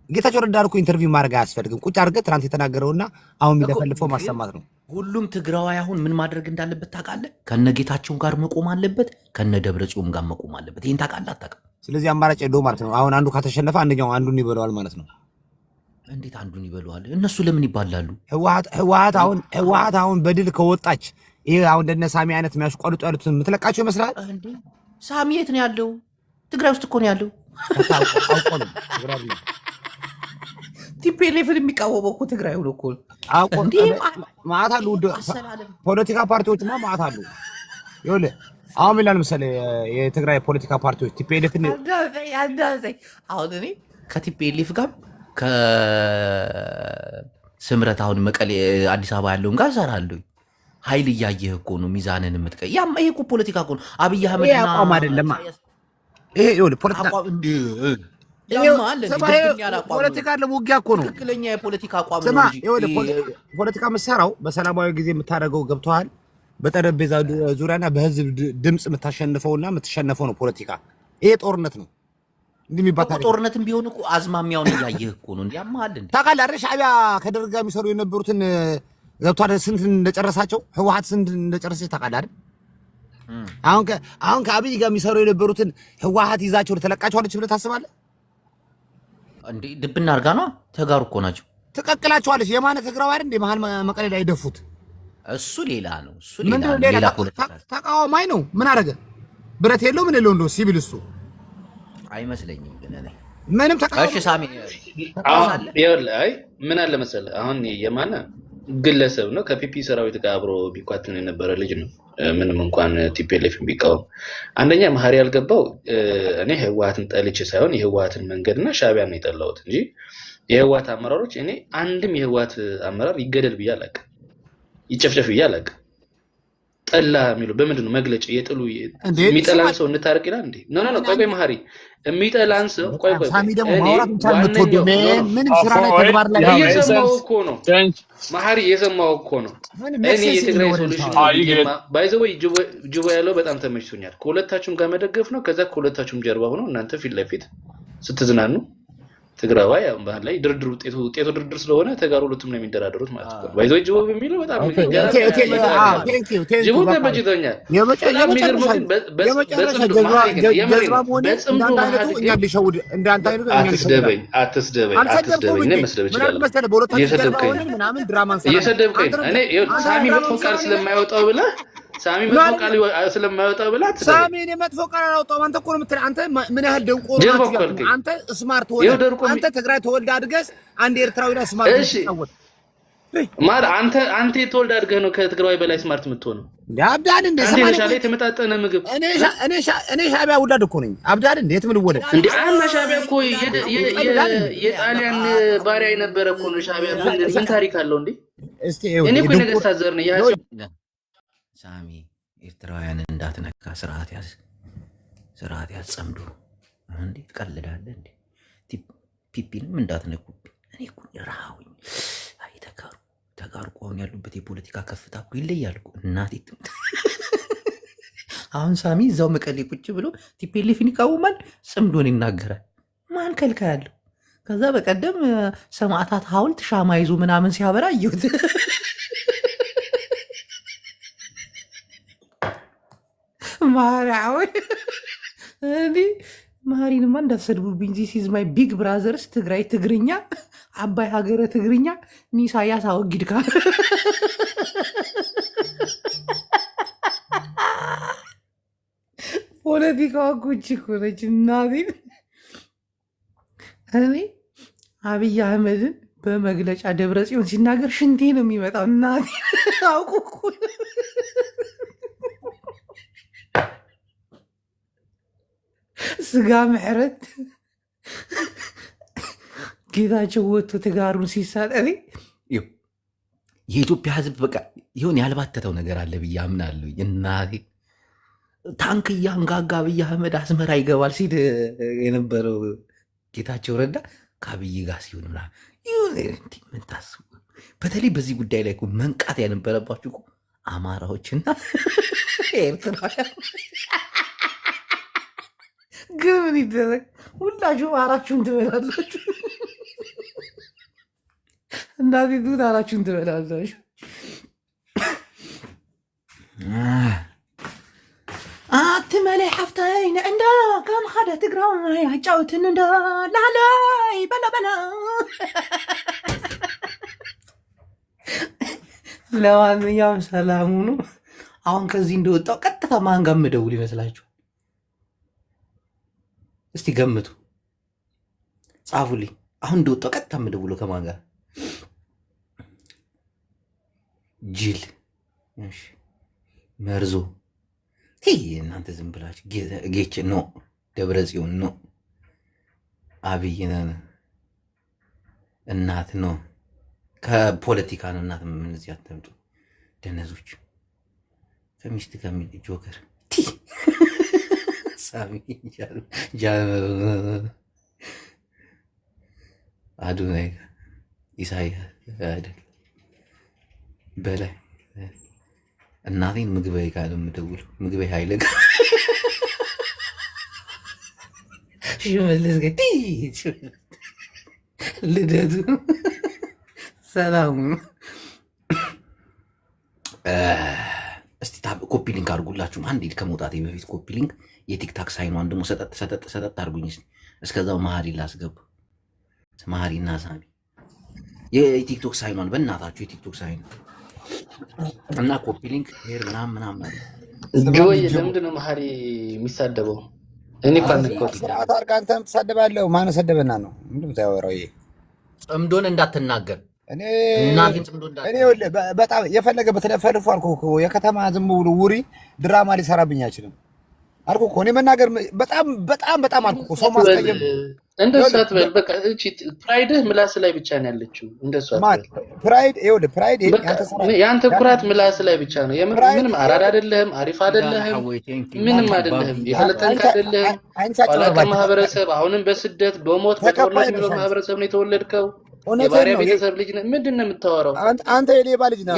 ጌታቸው ረዳ እኮ ኢንተርቪው ማድረግ አያስፈልግም። ቁጭ አድርገህ ትናንት የተናገረውና አሁን የሚለፈልፈው ማሰማት ነው። ሁሉም ትግራዋይ አሁን ምን ማድረግ እንዳለበት ታውቃለህ? ከነ ጌታቸው ጋር መቆም አለበት፣ ከነ ደብረጽዮን ጋር መቆም አለበት። ይሄን ታውቃለህ አታውቅም? ስለዚህ አማራጭ የለውም ማለት ነው። አሁን አንዱ ከተሸነፈ አንደኛው አንዱን ይበለዋል ማለት ነው። እንዴት አንዱን ይበለዋል? እነሱ ለምን ይባላሉ? ህወሓት አሁን በድል ከወጣች ይሄ አሁን እንደነ ሳሚ አይነት የሚያሽቋልጡ ያሉትን የምትለቃቸው ይመስላል። ሳሚ የት ነው ያለው? ትግራይ ውስጥ እኮ ነው ያለው። አውቆ ነው ትግራይ ነው ቲፒኤልኤፍን የሚቃወመው እኮ ትግራይ ሆኖ እኮ አውቆ ማዕት አሉ። ፖለቲካ ፓርቲዎችማ ማዕት አሉ። ይኸውልህ አሁን ምን ይላል መሰለህ የትግራይ ፖለቲካ ፓርቲዎች ቲፒኤልኤፍን አሁን እኔ ከቲፒኤልኤፍ ጋር ከስምረት አሁን መቀሌ አዲስ አበባ ያለውን ጋር እሰራለሁ። ኃይል እያየህ እኮ ነው ሚዛንን የምትቀይ። ያም ይሄ እኮ ፖለቲካ እኮ ነው። አብይ አህመድ አቋም አይደለም ይሄ። ይኸውልህ ፖለቲካ ለውጊያ እኮ ነው። ትክክለኛ የፖለቲካ አቋም ነው እንጂ ፖለቲካ መሰራው በሰላማዊ ጊዜ የምታደርገው ገብቶሃል። በጠረጴዛ ዙሪያና በህዝብ ድምፅ የምታሸንፈውና የምትሸነፈው ነው ፖለቲካ። ይሄ ጦርነት ነው። ጦርነትም ቢሆን እኮ አዝማሚያውን እያየህ እኮ ነው። እንዲያማል እንዴ ታውቃለህ አይደል? ሻዕቢያ ከደርግ ጋር የሚሰሩ የነበሩትን ገብቶሃል። ስንት እንደጨረሳቸው ህወሓት ስንት እንደጨረሰች ታውቃለህ አይደል? አሁን ከአብይ ጋር የሚሰሩ የነበሩትን ህወሓት ይዛቸው ተለቃቸዋለች ብለህ ታስባለህ? እንዴ ድብና አድርጋ ነው። ተጋሩ እኮ ናቸው። ትቀቅላቸዋለች። የማነ ትግራው አይደል እንደ መሀል መቀሌ ላይ ደፉት። እሱ ሌላ ነው። እሱ ሌላ ተቃዋማይ ነው። ምን አደረገ? ብረት የለው ምን የለው እንደው ሲቪል እሱ አይመስለኝም። ግን እኔ ምንም እሺ ሳሚ አይ ምን አለ መሰለህ አሁን የማነ ግለሰብ ነው ከፒፒ ሰራዊት ጋር አብሮ ቢቋትን የነበረ ልጅ ነው። ምንም እንኳን ቲፒኤልኤፍ ቢቃወም አንደኛ መሀሪ ያልገባው እኔ ህወሓትን ጠልቼ ሳይሆን የህወሓትን መንገድና ሻዕቢያን ነው የጠላሁት እንጂ የህወሓት አመራሮች እኔ አንድም የህወሓት አመራር ይገደል ብዬ አላውቅም፣ ይጨፍጨፍ ብዬ አላውቅም። ጠላ የሚሉ በምንድን ነው መግለጫ የጥሉ የሚጠላን ሰው እንታረቅ ይላል እንዴ? ኖ ቆይ መሀሪ የሚጠላን ሰው ቆይ ሳሚ ደግሞ ማውራት ብቻ የምትወደው ምንም ስራ ላይ ተግባር ላይ የሰማው እኮ ነው መሀሪ የሰማው እኮ ነው። እኔ የትግራይ ሶሉሽን ባይዘወይ ጅቦ ያለው በጣም ተመችቶኛል። ከሁለታችሁም ጋር መደገፍ ነው። ከዛ ከሁለታችሁም ጀርባ ሆኖ እናንተ ፊት ለፊት ስትዝናኑ ትግራዋይ አሁን ባህል ላይ ድርድር ውጤቱ ድርድር ስለሆነ ተጋሩ ሁለቱም ነው የሚደራደሩት ማለት ነው። ባይዘወይ ጅቦ በሚለው በጣም ጅቦ ተመችቶኛል። እየሰደብከኝ እኔ ሳሚ መጥፎ ቃል ስለማይወጣው ብለህ ሳሚ መጥፎ ቃል ስለማይወጣው ብለህ ሳሚ እኔ መጥፎ ቃል አላወጣሁም። አንተ እኮ ነው የምትለው። አንተ ምን ያህል ደንቆሮ አንተ ስማርት ሆነ አንተ ትግራይ ተወልደህ አድገህ አንድ ኤርትራዊ ላይ ስማርት ተጫወት ማለት አንተ የተወልደህ አድገህ ነው ከትግራይ በላይ ስማርት የምትሆነው። አብዳል እንደ ሰማይ ሻለ የተመጣጠነ ምግብ እኔ ሻዕቢያ ውላድ እኮ ነኝ። አብዳል እንደ የት ምን ወለድ እንዴ? አና ሻዕቢያ እኮ የጣሊያን ባሪያ የነበረ እኮ ነው። ሻዕቢያ ምን ታሪክ አለው እንዴ? እስቲ እኔ እኮ ነገስታት ዘር ነኝ። ሳሚ ኤርትራውያን እንዳትነካ ስርዓት ያዝ ጸምዶ እንዴ ትቀልዳለህ እንዴ? ፒፒንም እንዳትነኩብኝ። እኔ እኮ ራውኝ አይ ተጋሩ ቆን ያሉበት የፖለቲካ ከፍታ እኮ ይለያል እኮ እናቴ። አሁን ሳሚ እዛው መቀሌ ቁጭ ብሎ ቲፒኤልኤፍን ይቃወማል፣ ጽምዶን ይናገራል። ማን ከልካ ያለው? ከዛ በቀደም ሰማዕታት ሐውልት ሻማ ይዞ ምናምን ሲያበራ አየሁት። ማርያም እንዴ ማሪንማ እንዳትሰድቡብኝ። ዚስ ኢዝ ማይ ቢግ ብራዘርስ ትግራይ ትግርኛ አባይ ሀገረ ትግርኛ ኢሳያስ አወጊድካ ፖለቲካዋ ጉቺ እኮ ነች እናቴን። እኔ አብይ አህመድን በመግለጫ ደብረጽዮን ሲናገር ሽንቴ ነው የሚመጣው እናቴ አውቁ እኮ ስጋ ምሕረት ጌታቸው ወጥቶ ተጋሩን ሲሳጠሪ የኢትዮጵያ ህዝብ በቃ ይሁን ያልባተተው ነገር አለ ብዬ አምናለሁ። እናቴ ታንክ እያንጋጋ አብይ አህመድ አስመራ ይገባል ሲል የነበረው ጌታቸው ረዳ ከአብይ ጋር ሲሆን ምናምን ይሁን እንዲህ ምን ታስቡ። በተለይ በዚህ ጉዳይ ላይ መንቃት ያነበረባችሁ አማራዎችና ኤርትራውያን ግን ምን ይደረግ ሁላችሁም አራችሁን ትበላላችሁ። እናቴ ዱት አራችሁን ትበላላችሁ። አትመለይ ሓፍተይ ንዕንዳ ከም ሓደ ትግራዋይ ኣጫውትን እንዳ ላዕለይ በላ ለማንኛውም ሰላም ሁኑ። አሁን ከዚህ እንደወጣው ቀጥታ ማን ጋር የምደውል ይመስላችኋል? እስቲ ገምቱ፣ ጻፉልኝ። አሁን እንደወጣው ቀጥታ የምደውለው ከማን ጋር? ጅል መርዞ እናንተ ዝም ብላችሁ ጌች ነው፣ ደብረ ጽዮን ነው፣ አብይ እናት ነው። ከፖለቲካ ነው እናት። ምን እዚህ አትምጡ ደነዞች። ከሚስት ከሚል ጆከር ሳሚ አዱናይ ኢሳያስ አይደል በላይ እናቴን ምግበይ ጋር የምደውለው ምግበይ ኃይለ ጋር ሽመልስ ገቲ ልደቱ ሰላም። እስቲ ኮፒ ሊንክ አድርጉላችሁም አንድ ከመውጣቴ በፊት ኮፒ ሊንክ የቲክታክ ሳይኗን ደግሞ ሰጠጥ አድርጉኝ። እስከዛው መሀሪ ላስገባ መሀሪና ሳሚ የቲክቶክ ሳይኗን በእናታችሁ የቲክቶክ ሳይኗ እና ኮፒ ሊንክ ሄር ምናምን ጆይ ለምንድን ነው መሀሪ የሚሳደበው? እኔ ስርዓት አድርጋ አንተም ትሳደባለህ። ማነው ሰደበና ነው ምንድን ታወራው? ይሄ ጽምዶን እንዳትናገር እኔ በጣም የፈለገ በተለፈልፉ አልኩህ እኮ የከተማ ዝም ብሎ ውሪ ድራማ ሊሰራብኝ አይችልም አልኩህ እኮ። እኔ መናገር በጣም አልኩህ እኮ። ሰው ማስቀየም እንደሱ አትበል። በቃ እቺ ፕራይድህ ምላስ ላይ ብቻ ነው ያለችው። እንደሱ አትበል። ፕራይድ ያንተ ኩራት ምላስ ላይ ብቻ ነው። ምንም አራዳ አይደለህም፣ አሪፍ አይደለህም፣ ምንም አይደለህም፣ የፈለጠንክ አይደለህም። ኋላ ማህበረሰብ አሁንም በስደት በሞት በጦርነት የሚኖር ማህበረሰብ ነው የተወለድከው። የባሪያ ቤተሰብ ልጅ ነህ። ምንድን ነው የምታወራው? አንተ የሌባ ልጅ ነህ።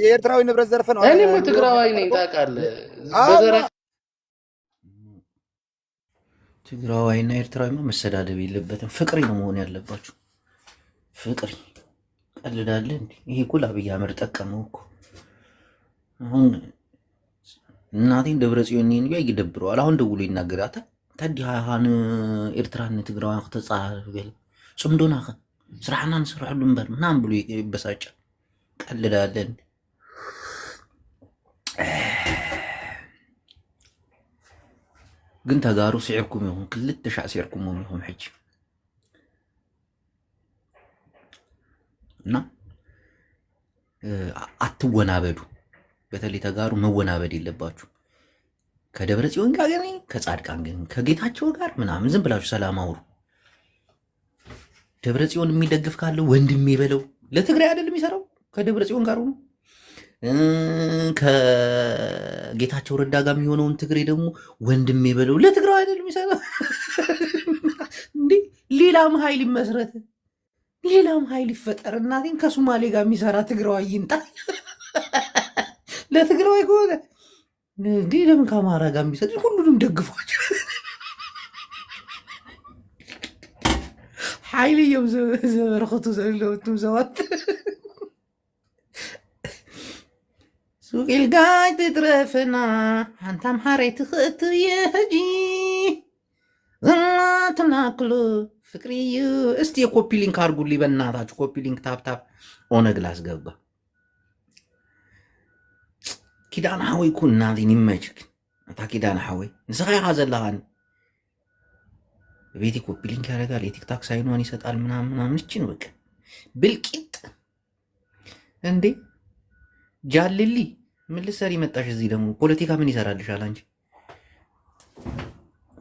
የኤርትራዊ ንብረት ዘርፍ ነው። እኔም ትግራዋይ ነኝ ታውቃለህ። በዘራ ትግራዋይና ኤርትራዊማ መሰዳደብ የለበትም። ፍቅሪ ነው መሆን ያለባችሁ። ፍቅሪ ቀልዳለህ እንዴ? ይሄ እኮ ለአብይ አህመድ ጠቀመው እኮ። አሁን እናቴን ደብረ ጽዮን ነው ይደብረዋል። አሁን ደውሎ ይናገራታል። ታዲያን ኤርትራን ትግራዋን ከተጻፈ ጽምዶና ስራሕና ንስርሐሉ እምበር ምናምን ብሎ ይበሳጫል። ቀልዳለህ እንዴ? ግን ተጋሩ ሲዕርኩም ይሁን ክልተ ሻዕ ሲዕርኩም ይሁን ሕጂ እና አትወናበዱ። በተለይ ተጋሩ መወናበድ የለባችሁ። ከደብረ ጽዮን ጋር ግን ከጻድቃን ግን ከጌታቸው ጋር ምናምን ዝም ብላችሁ ሰላም አውሩ። ደብረ ጽዮን የሚደግፍ ካለው ወንድሜ በለው። ለትግራይ አይደል የሚሰራው? ከደብረ ጽዮን ጋር ነው። ከጌታቸው ረዳ ጋር የሚሆነውን ትግሬ ደግሞ ወንድሜ በለው። ለትግራይ አይደል የሚሰራው እንዴ? ሌላም ኃይል ይመስረት፣ ሌላም ኃይል ይፈጠር። እናቴን ከሶማሌ ጋር የሚሰራ ትግራዋይ ይምጣ። ለትግራዋይ ከሆነ እንዴ ለምን ከአማራ ጋር የሚሰጥ? ሁሉንም ደግፏቸው። ሓይሊ እዮም ዘበረኸቱ ዘለውቱም ሰባት ሱቅ ኢልጋይ ትጥረፍና ሓንቲ ኣምሓረይ ትኽእት እየ ሕጂ ዝናትናክሉ ፍቅሪ እዩ። እስቲ የኮፒ ሊንክ አድርጉልኝ በእናታችሁ። ኮፒ ሊንክ ታፕታፕ ኦነግ ላስገባ። ኪዳን ሓወይ ኩ እናቴን ይመችክ። እታ ኪዳን ሓወይ ንስኻ ኢኻ ዘለኻኒ ቤቲ ኮፒ ሊንክ ያደርጋል። የቲክታክ ሳይኗን ይሰጣል ምናምን። እችን በቃ ብልቂጥ እንዴ ጃልሊ ምን ልትሰሪ መጣሽ እዚህ? ደግሞ ፖለቲካ ምን ይሰራልሻል አንቺ?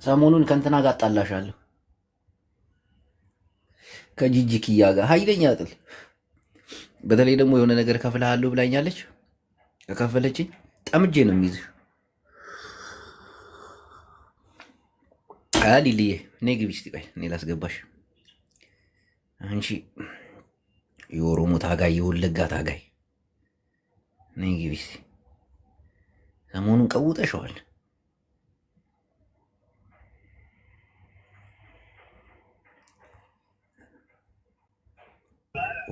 ሰሞኑን ከእንትና ጋር ጣላሻለሁ፣ ከጂጂ ኪያ ጋር ኃይለኛ ጥል። በተለይ ደግሞ የሆነ ነገር ከፍልሃለሁ ብላኛለች። ከከፈለችኝ ጠምጄ ነው የሚይዝሽ። ሊልዬ ነይ ግቢ እስቲ ቆይ እኔ ላስገባሽ። አንቺ የኦሮሞ ታጋይ የወለጋ ታጋይ ነይ ግቢ እስቲ። ሰሞኑን ቀውጠሸዋል።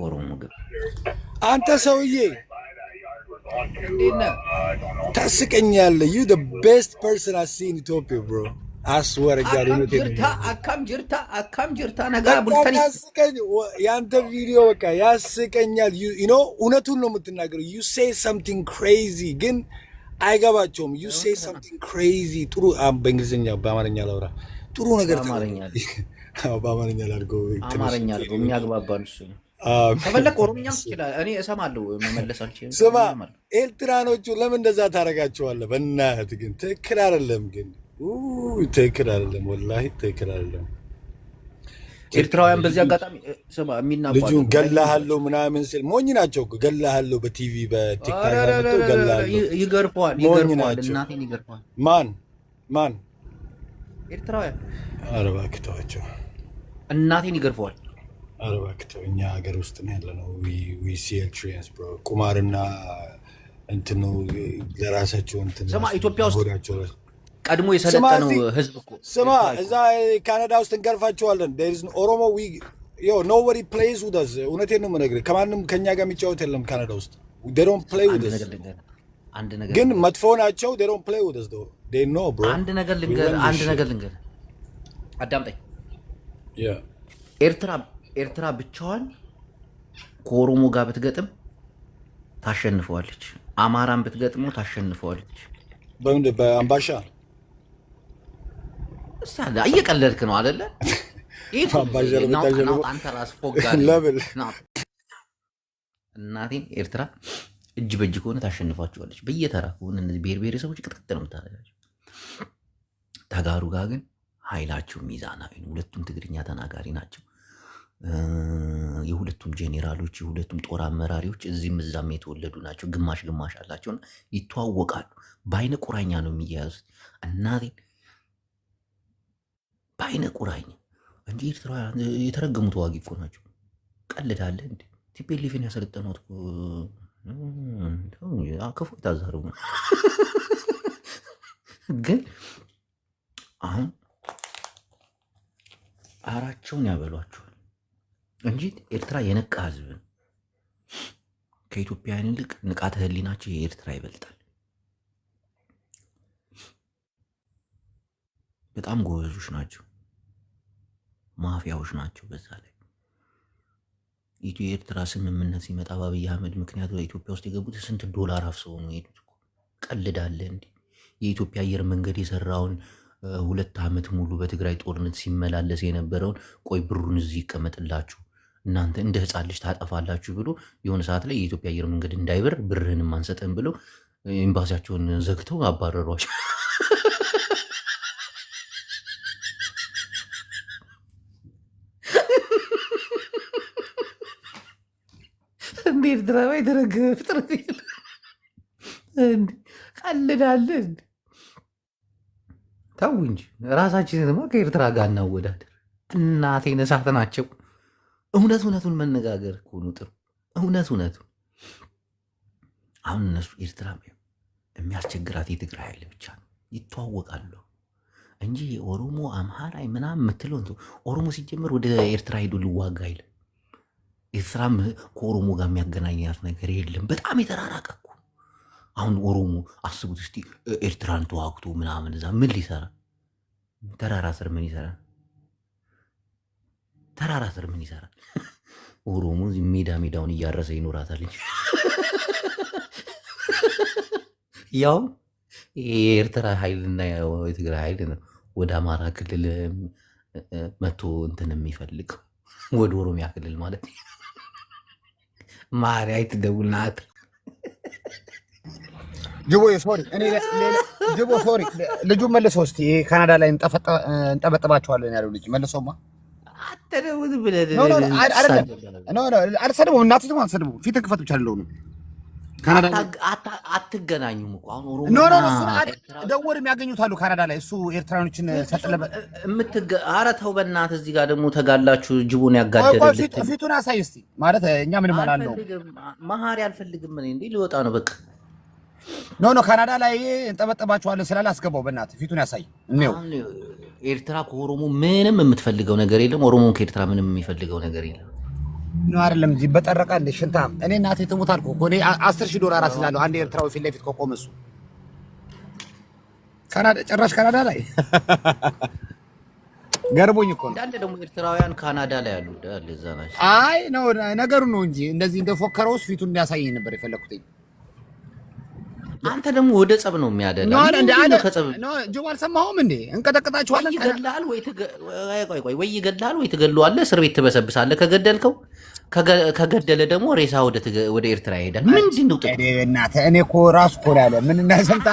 ኦሮሞ ግብ አንተ ሰውዬ እንዴት ነህ? ታስቀኛለህ። you the best person I see in Ethiopia bro. I swear to God. አካም ጅርታ ነገር ቡልተኒ ታስቀኝ ያንተ ቪዲዮ በቃ ያስቀኛል። you know እውነቱን ነው የምትናገረው። you say something crazy ግን አይገባቸውም። you say something crazy ጥሩ በእንግሊዝኛ በአማርኛ ላውራ ጥሩ ነገር በአማርኛ ላድርገው የሚያግባባን እሱ ነው። ከፈለክ ኦሮምኛም ትችላለህ። እኔ እሰማለሁ መመለስ አልችልም። ስማ ኤርትራኖቹ ለምን እንደዛ ታደርጋቸዋለህ? በእናትህ ግን ትክክል አይደለም። ግን ትክክል አይደለም፣ ወላሂ ትክክል አይደለም። ኤርትራውያን በዚህ አጋጣሚ ስማ የሚናቋሉ ልጁን ገላሃለሁ ምናምን ሲል ሞኝ ናቸው እኮ ገላሃለሁ በቲቪ በቲክታክ ይገርፈዋል። እናቴን ይገርፈዋል። ማን ኤርትራውያን? ኧረ እባክህ ተዋቸው። እናቴን ይገርፈዋል። ኧረ እባክህ ተው። እኛ ሀገር ውስጥ ነው ያለነው። we see Eritreans bro ቁማርና እንትን ነው ለራሳቸው እንትን። ስማ ኢትዮጵያ ውስጥ ቀድሞ የሰለጠነው ህዝብ እኮ ስማ እዛ ካናዳ ውስጥ እንገርፋቸዋለን። there is ኦሮሞ nobody plays with us። እውነቴን ነው የምነግርህ። ከማንም ከኛ ጋር የሚጫወት የለም ካናዳ ውስጥ። they don't play with us። አንድ ነገር ግን መጥፎ ናቸው። they don't play with us though. they know bro። አንድ ነገር ልንገር አዳምጠኝ። ኤርትራ ብቻዋን ከኦሮሞ ጋር ብትገጥም ታሸንፈዋለች። አማራን ብትገጥሞ ታሸንፈዋለች። በአምባሻ እሳለ እየቀለድክ ነው አይደለ? አንተ ራስህ ፎጋሪ እናቴን ኤርትራ እጅ በእጅ ከሆነ ታሸንፋቸዋለች። በየተራ ከሆነ እነዚህ ብሔር ብሔረሰቦች ቅጥቅጥ ነው የምታደርጋቸው። ተጋሩ ጋር ግን ኃይላቸው ሚዛናዊ ነው። ሁለቱም ትግርኛ ተናጋሪ ናቸው። የሁለቱም ጄኔራሎች የሁለቱም ጦር አመራሪዎች እዚህም እዛም የተወለዱ ናቸው። ግማሽ ግማሽ አላቸውና ይተዋወቃሉ። በአይነ ቁራኛ ነው የሚያያዙት። እናቴን በአይነ ቁራኛ እንጂ ኤርትራውያን የተረገሙ ተዋጊ እኮ ናቸው። ቀልዳለህ እንዴ? ቲፒኤልኤፍን ያሰለጠኑት ክፉ የታዛሩ ነው። ግን አሁን አራቸውን ያበሏቸዋል እንጂ ኤርትራ የነቃ ህዝብ ነው። ከኢትዮጵያውያን ይልቅ ንቃተ ህሊናቸው የኤርትራ ይበልጣል። በጣም ጎበዞች ናቸው። ማፊያዎች ናቸው። በዛ ላይ ኢትዮ ኤርትራ ስምምነት ሲመጣ በአብይ አህመድ ምክንያቱ ኢትዮጵያ ውስጥ የገቡት ስንት ዶላር አፍሰው ነው የሄዱት። ቀልዳለ እንዴ? የኢትዮጵያ አየር መንገድ የሰራውን 2 ዓመት ሙሉ በትግራይ ጦርነት ሲመላለስ የነበረውን ቆይ ብሩን እዚህ ይቀመጥላችሁ እናንተ እንደ ህፃን ልጅ ታጠፋላችሁ ብሎ የሆነ ሰዓት ላይ የኢትዮጵያ አየር መንገድ እንዳይበር ብርህንም አንሰጥም ብለው ኤምባሲያቸውን ዘግተው አባረሯቸው። ኤርትራ የተረገመ ፍጥረት ቀልዳለን። ተው እንጂ ራሳችንንማ ከኤርትራ ጋር እናወዳደር። እናቴን እሳት ናቸው። እውነቱን መነጋገር እኮ ነው ጥሩ። እውነቱን አሁን እነሱ ኤርትራ የሚያስቸግራት የትግራይ ኃይል ብቻ ነው። ይተዋወቃሉ እንጂ ኦሮሞ አምሃራይ ምናምን የምትለው ኦሮሞ ሲጀምር ወደ ኤርትራ ሄዶ ሊዋጋ አይልም። ኤርትራም ከኦሮሞ ጋር የሚያገናኛት ነገር የለም። በጣም የተራራቀ እኮ። አሁን ኦሮሞ አስቡት እስቲ ኤርትራን ተዋግቶ ምናምን እዛ ምን ሊሰራ? ተራራ ስር ምን ይሰራል? ተራራ ስር ምን ይሰራል? ኦሮሞ ሜዳውን እያረሰ ይኖራታል እንጂ ያው የኤርትራ ኃይልና የትግራይ ኃይል ነው ወደ አማራ ክልል መቶ እንትን የሚፈልገው ወደ ኦሮሚያ ክልል ማለት ነው። ማርያም ትደውልናት ጅቦ ሶሪ ልጁ መልሶ እስቲ ካናዳ ላይ እንጠበጥባቸዋለን ያለው ልጅ መልሶማ አትደውል ብለህ ኖ ኖ አይደለም ኖ ኖ አልሰድቡም። እናትህ ደግሞ አልሰድቡም። ፊትህን ክፈት ብቻ አይደለም ካናዳ አትገናኙም እኮ አሁን ኦሮሞ ኖ ኖ እሱ ደወልም ያገኙታሉ ካናዳ ላይ እሱ ኤርትራኖችን ሰጥለበ ኧረ ተው በእናትህ። እዚህ ጋር ደግሞ ተጋላችሁ ጅቡን ያጋደደልህ ፊቱን አሳይ እስቲ ማለት እኛ ምን ማለት ነው? መሀሪ አልፈልግም እኔ እንዴ ልወጣ ነው በቃ። ኖ ኖ ካናዳ ላይ እንጠበጠባችኋለን ስላለ አስገባው። በእናትህ ፊቱን ያሳይ ነው። ኤርትራ ከኦሮሞ ምንም የምትፈልገው ነገር የለም። ኦሮሞ ከኤርትራ ምንም የሚፈልገው ነገር የለም። ነው አይደለም እንጂ በጠረቃ እንደ ሽንታም እኔ እናቴ ትሙት አልኩ እኮ እኔ $10,000 አስላለሁ አንድ ኤርትራዊ ፊት ለፊት ከቆመ እሱ ካናዳ ጭራሽ ካናዳ ላይ ገርቦኝ እኮ ነው። እንዳለ ደግሞ ኤርትራውያን ካናዳ ላይ አሉ እንዳለ እዛ ናቸው። አይ ነው ነገሩ ነው እንጂ እንደዚህ እንደፎከረውስ ፊቱን እንዲያሳየኝ ነበር የፈለኩት። አንተ ደግሞ ወደ ጸብ ነው የሚያደላ ነው እንደ አለ ነው ጆ አልሰማሁም እንዴ እንቀጠቅጣችኋለን። ይገድልሃል ወይ ወይ ይገድልሃል ወይ ትገድለዋለህ። እስር ቤት ትበሰብሳለህ። ከገደልከው ከገደለ ደግሞ ሬሳ ወደ ኤርትራ ይሄዳል። ምንድን ነው ጥቅም? እኔ እኮ ራሱ እኮ ያለ ምን እናሰምታ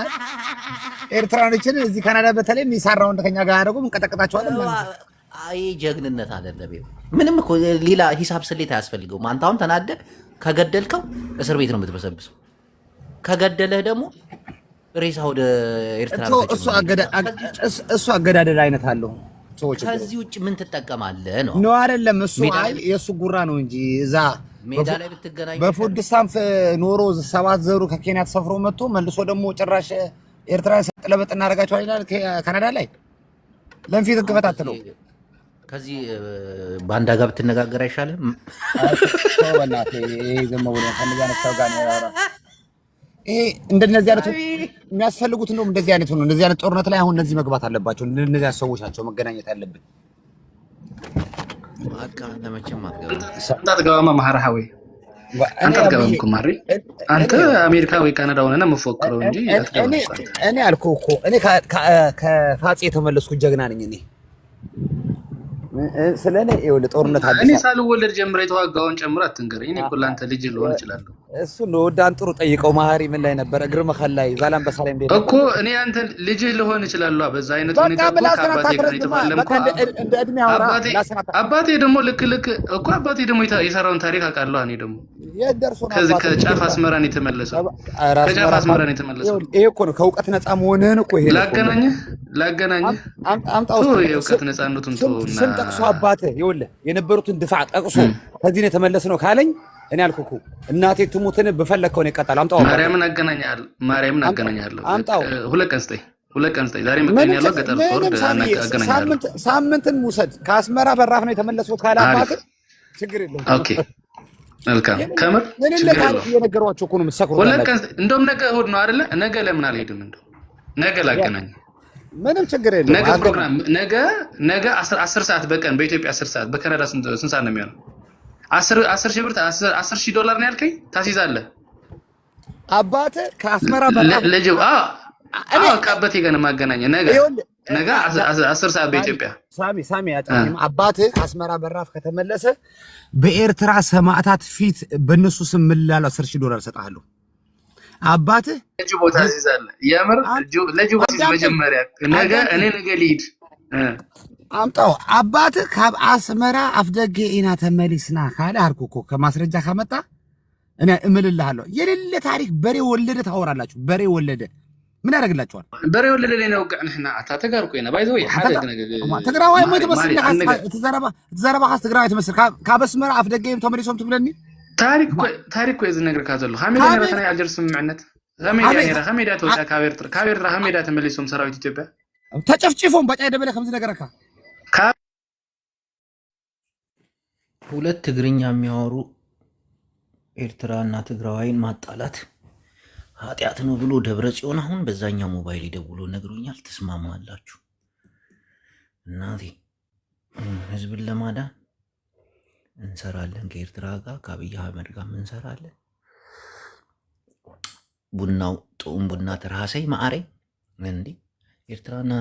ኤርትራኖችን እዚህ ካናዳ በተለይ የሚሳራው እንደኛ ጋር ያደርጉም እንቀጠቅጣችኋለን ማለት ነው። አይ ጀግንነት አይደለም። ምንም እኮ ሌላ ሂሳብ ስሌት አያስፈልገውም። አንተ አሁን ተናደህ ከገደልከው እስር ቤት ነው የምትበሰብሰው። ከገደለህ ደግሞ ሬሳ ወደ ኤርትራ ነው። እሱ አገዳደል አይነት አለው። ሰዎች ከዚህ ውጭ ምን ትጠቀማለህ ነው? ነው አይደለም እሱ አይ የሱ ጉራ ነው እንጂ እዛ ሜዳ ላይ ብትገናኝ በፉድ ስታምፕ ኖሮ 7 ዘሩ ከኬንያ ተሰፍሮ መጥቶ መልሶ ደግሞ ጭራሽ ኤርትራ ሰጥለበጥ እናደርጋቸዋለን ይላል ካናዳ ላይ ለምፊት እንከፈታተለው። ከዚህ ባንዳ ጋር ብትነጋገር አይሻልም? ወላሂ ይሄ ዘመው ነው ከነዛ ነው ጋር ነው ያወራ። ይሄ እንደነዚህ አይነቱ የሚያስፈልጉት ነው። እንደዚህ አይነቱ ነው። እንደዚህ አይነት ጦርነት ላይ አሁን እነዚህ መግባት አለባቸው። እንደነዚህ ሰዎች ናቸው መገናኘት ያለብን። በቃ ለመቼም አትገባማ ማህራዊ አንተ አትገባም እኮ ማሪ አንተ አሜሪካ ወይ ካናዳ ሆነና መፎክረው እንጂ እኔ አልኩህ እኮ እኔ ከፋጽ የተመለስኩ ጀግና ነኝ እኔ ስለኔ ይኸውልህ ጦርነት አለ። እኔ ሳልወለድ ጀምሬ የተዋጋውን ጨምሮ አትንገረኝ። እኔ እኮ ለአንተ ልጅ ልሆን እችላለሁ። እሱ ነው ወዳን ጥሩ ጠይቀው ማህሪ ምን ላይ ነበር? እግር መኸል ላይ ዛላምበሳ ላይ እንደ እኮ እኔ አንተ ልጅ ልሆን እችላለሁ። በዛ አይነት ሁኔታ ከአባቴ ጋር የተፋለምኩ እንደ እድሜ አውራ አባቴ ደግሞ ልክ እኮ አባቴ ደግሞ የሰራውን ታሪክ አውቃለሁ። እኔ ደግሞ የደርሶ ነው ከዚህ ከጫፍ አስመራን የተመለሰው ከጫፍ አስመራን የተመለሰው ይሄ እኮ ነው ከእውቀት ነፃ መሆንህን እኮ ይሄ ላገናኝህ አምጣው የእውቀት ነፃነቱን ተውና ጠቅሶ አባትህ ይኸውልህ የነበሩትን ድፋዕ ጠቅሶ ከዚህ ነው የተመለስነው ካለኝ እኔ አልኩህ እኮ እናቴ ትሙትን በፈለከው ነው ይቀጣል። አምጣው ማርያምን አገናኛለሁ። አምጣው ሁለት ቀን ስጠኝ ዛሬ መቀኝ ያለው ገጠር ፎርድ አገናኛለሁ። ሳምንትን ውሰድ። ከአስመራ በራፍ ነው የተመለስኩት ካለ አባትህ ችግር የለውም። ኦኬ መልካም ከምር ችግር የለውም። እየነገሯቸው እኮ ነው የምትሰክሩት። ሁለት ቀን እንደውም ነገ እሑድ ነው አይደለ? ነገ ለምን አልሄድም? እንደው ነገ ላገናኝ ምንም ችግር የለም። ነገ ፕሮግራም ነገ 10 ሰዓት በቀን በኢትዮጵያ 10 ሰዓት በካናዳ ስንት ሰዓት ነው የሚሆነው? 10 ሺህ ብር $10,000 ነው ያልከኝ ታስይዛለህ። አባትህ ከአስመራ በራፍ ለጅብ ከአባቴ ጋር ነው የማገናኘው። ነገ 10 ሰዓት በኢትዮጵያ ሳሚ ያጫኝም አባትህ ከአስመራ በራፍ ከተመለሰ በኤርትራ ሰማዕታት ፊት በእነሱ ስም ምላለው $10,000 እሰጥሃለሁ። አባትህ ለጅቦ ታስይዛለህ። የምር ለጅቦ ታስይዝ መጀመሪያ ነገ ልሂድ አምጣው። አባትህ ካብ አስመራ አፍደገ ኢና ተመሊስና ካለ አልኩህ እኮ ከማስረጃ ካመጣ እኔ እምልልሃለሁ። የሌለ ታሪክ በሬ ወለደ ታወራላችሁ። በሬ ወለደ ምን ያደርግላችኋል? በሬ ወለደ ላይ ነው ቀንህና አታተጋር ኮይና ባይዘው ሓደ ነገር ትግራዋይ ሞት መስል ተዘረባ ሀስ ትግራዋይ ተመስል ካበስመራ አፍደገ ተመሊሶም ትብለኒ ታሪክ ወይ ዝነግር ካዘሉ ሐሜዳ ነብተና ያልጀር ስምምዕነት ሐሜዳ ተወጣ ካቤርትራ ሐሜዳ ተመሊሶም ሰራዊት ኢትዮጵያ ተጨፍጭፎም በጫይ ደበለ ከምዝ ነገርካ ሁለት ትግርኛ የሚያወሩ ኤርትራና ትግራዋይን ማጣላት ኃጢአት ነው ብሎ ደብረ ጽዮን አሁን በዛኛው ሞባይል ይደውሎ ነግሮኛል። ተስማማላችሁ? እናቴ ህዝብን ለማዳን እንሰራለን። ከኤርትራ ጋር ከአብይ አህመድ ጋር እንሰራለን። ቡናው ጥዑም ቡና ተራሰይ ማዕረይ እንዴ ኤርትራና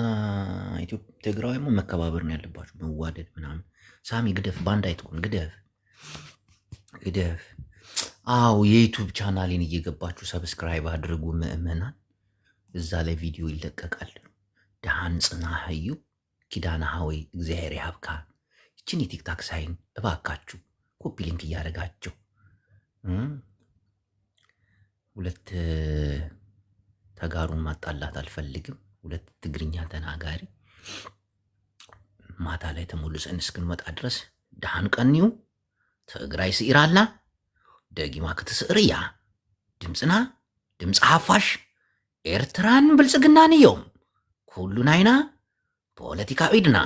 ኢትዮጵያ ትግራዋይ መከባበር ነው ያለባችሁ፣ መዋደድ ምናምን። ሳሚ ግደፍ ባንዳ አይተውን ግደፍ። አዎ የዩቲዩብ ቻናሌን እየገባችሁ ሰብስክራይብ አድርጉ ምእመናን። እዛ ላይ ቪዲዮ ይለቀቃል። ደሃን ጽና ሀዩ ኪዳነ ሀወይ እግዚአብሔር ያብካ። እችን የቲክታክ ሳይን እባካችሁ ኮፒ ሊንክ እያደረጋችሁ ሁለት ተጋሩን ማጣላት አልፈልግም። ሁለት ትግርኛ ተናጋሪ ማታ ላይ ተሞልሰን እስክንመጣ ድረስ ዳህን ቀኒው ትግራይ ስኢራላ ደጊማ ክትስእርያ ድምፅና ድምፂ ሓፋሽ ኤርትራን ብልጽግናን እዮም ኩሉ ናይና ፖለቲካ ኢድና